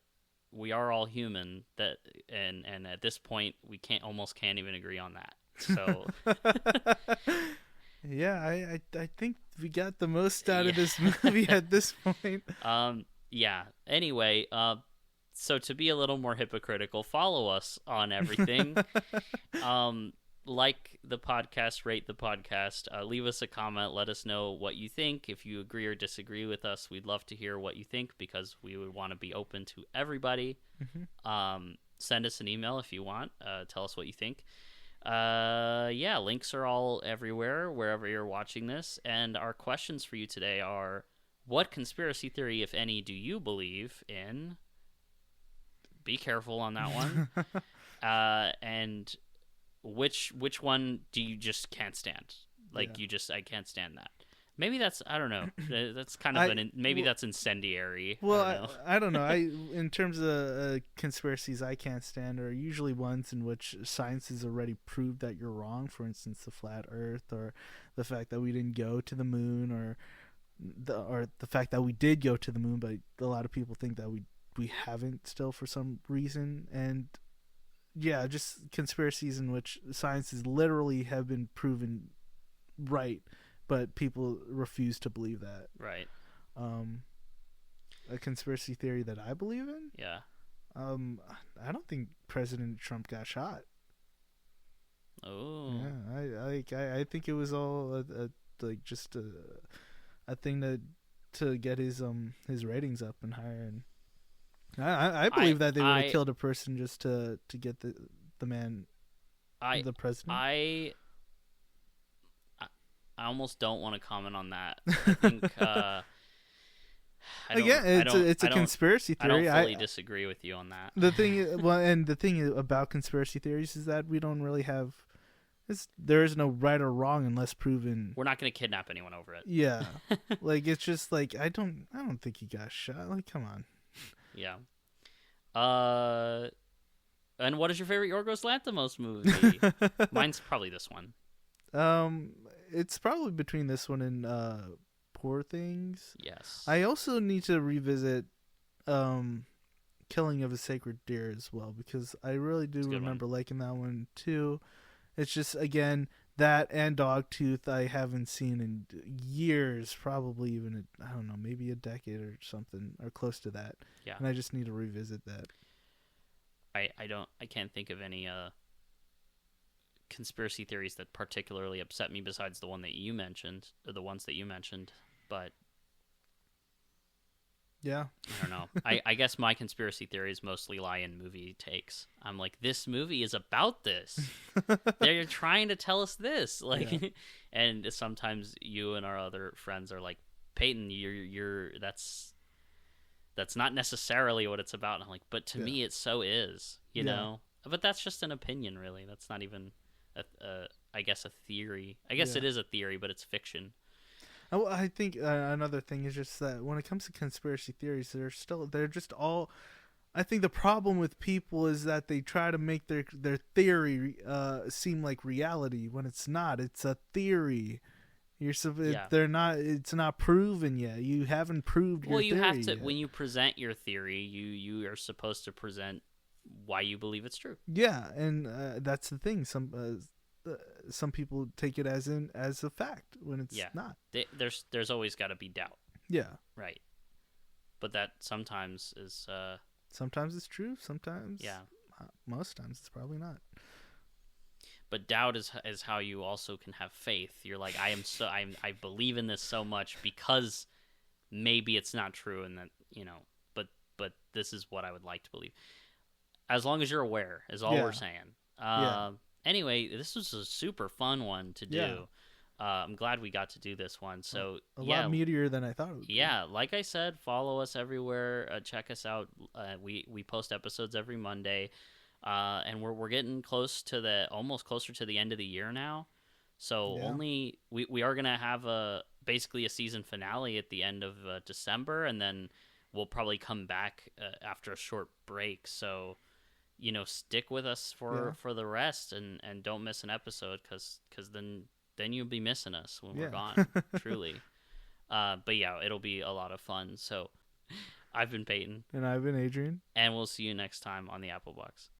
we are all human. And at this point, we almost can't even agree on that. So. Yeah, I think we got the most out of this movie at this point. Yeah. Anyway, so to be a little more hypocritical, follow us on everything. Like the podcast, rate the podcast, leave us a comment, let us know what you think. If you agree or disagree with us, we'd love to hear what you think, because we would want to be open to everybody. Send us an email if you want. Tell us what you think. Links are all everywhere, wherever you're watching this. And our questions for you today are, what conspiracy theory, if any, do you believe in? Be careful on that one. And which one do you just can't stand? Like, I can't stand that. Maybe that's, I don't know. That's kind of that's incendiary. Well, I don't know. In terms of conspiracies I can't stand are usually ones in which science has already proved that you're wrong. For instance, the flat Earth, or the fact that we didn't go to the moon, or the fact that we did go to the moon, but a lot of people think that we haven't still for some reason. And yeah, just conspiracies in which science has literally have been proven right, but people refuse to believe that. Right. A conspiracy theory that I believe in? Yeah. I don't think President Trump got shot. Oh. Yeah, I think it was all just a thing to get his ratings up and higher, and I believe that they would have killed a person just to get the man, the president. I almost don't want to comment on that. I think it's a conspiracy theory. I don't fully disagree with you on that. The thing about conspiracy theories is that we don't really have. There is no right or wrong unless proven. We're not going to kidnap anyone over it. Yeah, like it's just like I don't think he got shot. Like, come on. Yeah. And what is your favorite Yorgos Lanthimos movie? Mine's probably this one. It's probably between this one and Poor Things. Yes. I also need to revisit Killing of a Sacred Deer as well, because I really do remember liking that one too. It's just, again, that and Dogtooth I haven't seen in years, probably even, I don't know, maybe a decade or something, or close to that. Yeah. And I just need to revisit that. I can't think of any conspiracy theories that particularly upset me besides the one that you mentioned, or the ones that you mentioned, but yeah, I don't know. I guess my conspiracies theories mostly lie in movie takes. I'm like, this movie is about this. They're trying to tell us this, like, yeah. And sometimes you and our other friends are like, Peyton, you're that's not necessarily what it's about. And I'm like, but to me, it so is, you know. But that's just an opinion, really. That's not even I guess a theory. I guess it is a theory, but it's fiction. Well, I think another thing is just that when it comes to conspiracy theories, they're just all. I think the problem with people is that they try to make their theory seem like reality when it's not. It's a theory. They're not. It's not proven yet. You haven't proved your theory. Well, you have to. Yet. When you present your theory, you are supposed to present why you believe it's true. Yeah, and that's the thing. some people take it as a fact when it's Yeah. not. There's always got to be doubt, Yeah. right? But that sometimes is Sometimes it's true. Sometimes, yeah. Most times it's probably not. But doubt is how you also can have faith. You're like, I believe in this so much because maybe it's not true, and that but this is what I would like to believe. As long as you're aware, is all we're saying. Anyway, this was a super fun one to do. Yeah. I'm glad we got to do this one. So a lot meatier than I thought it would be. Yeah, like I said, follow us everywhere. Check us out. We post episodes every Monday, and we're getting almost closer to the end of the year now. So we are gonna have basically a season finale at the end of December, and then we'll probably come back after a short break. So stick with us for the rest, and don't miss an episode, because then you'll be missing us when we're gone, truly. But yeah, it'll be a lot of fun. So I've been Peyton. And I've been Adrian. And we'll see you next time on the Apple Box.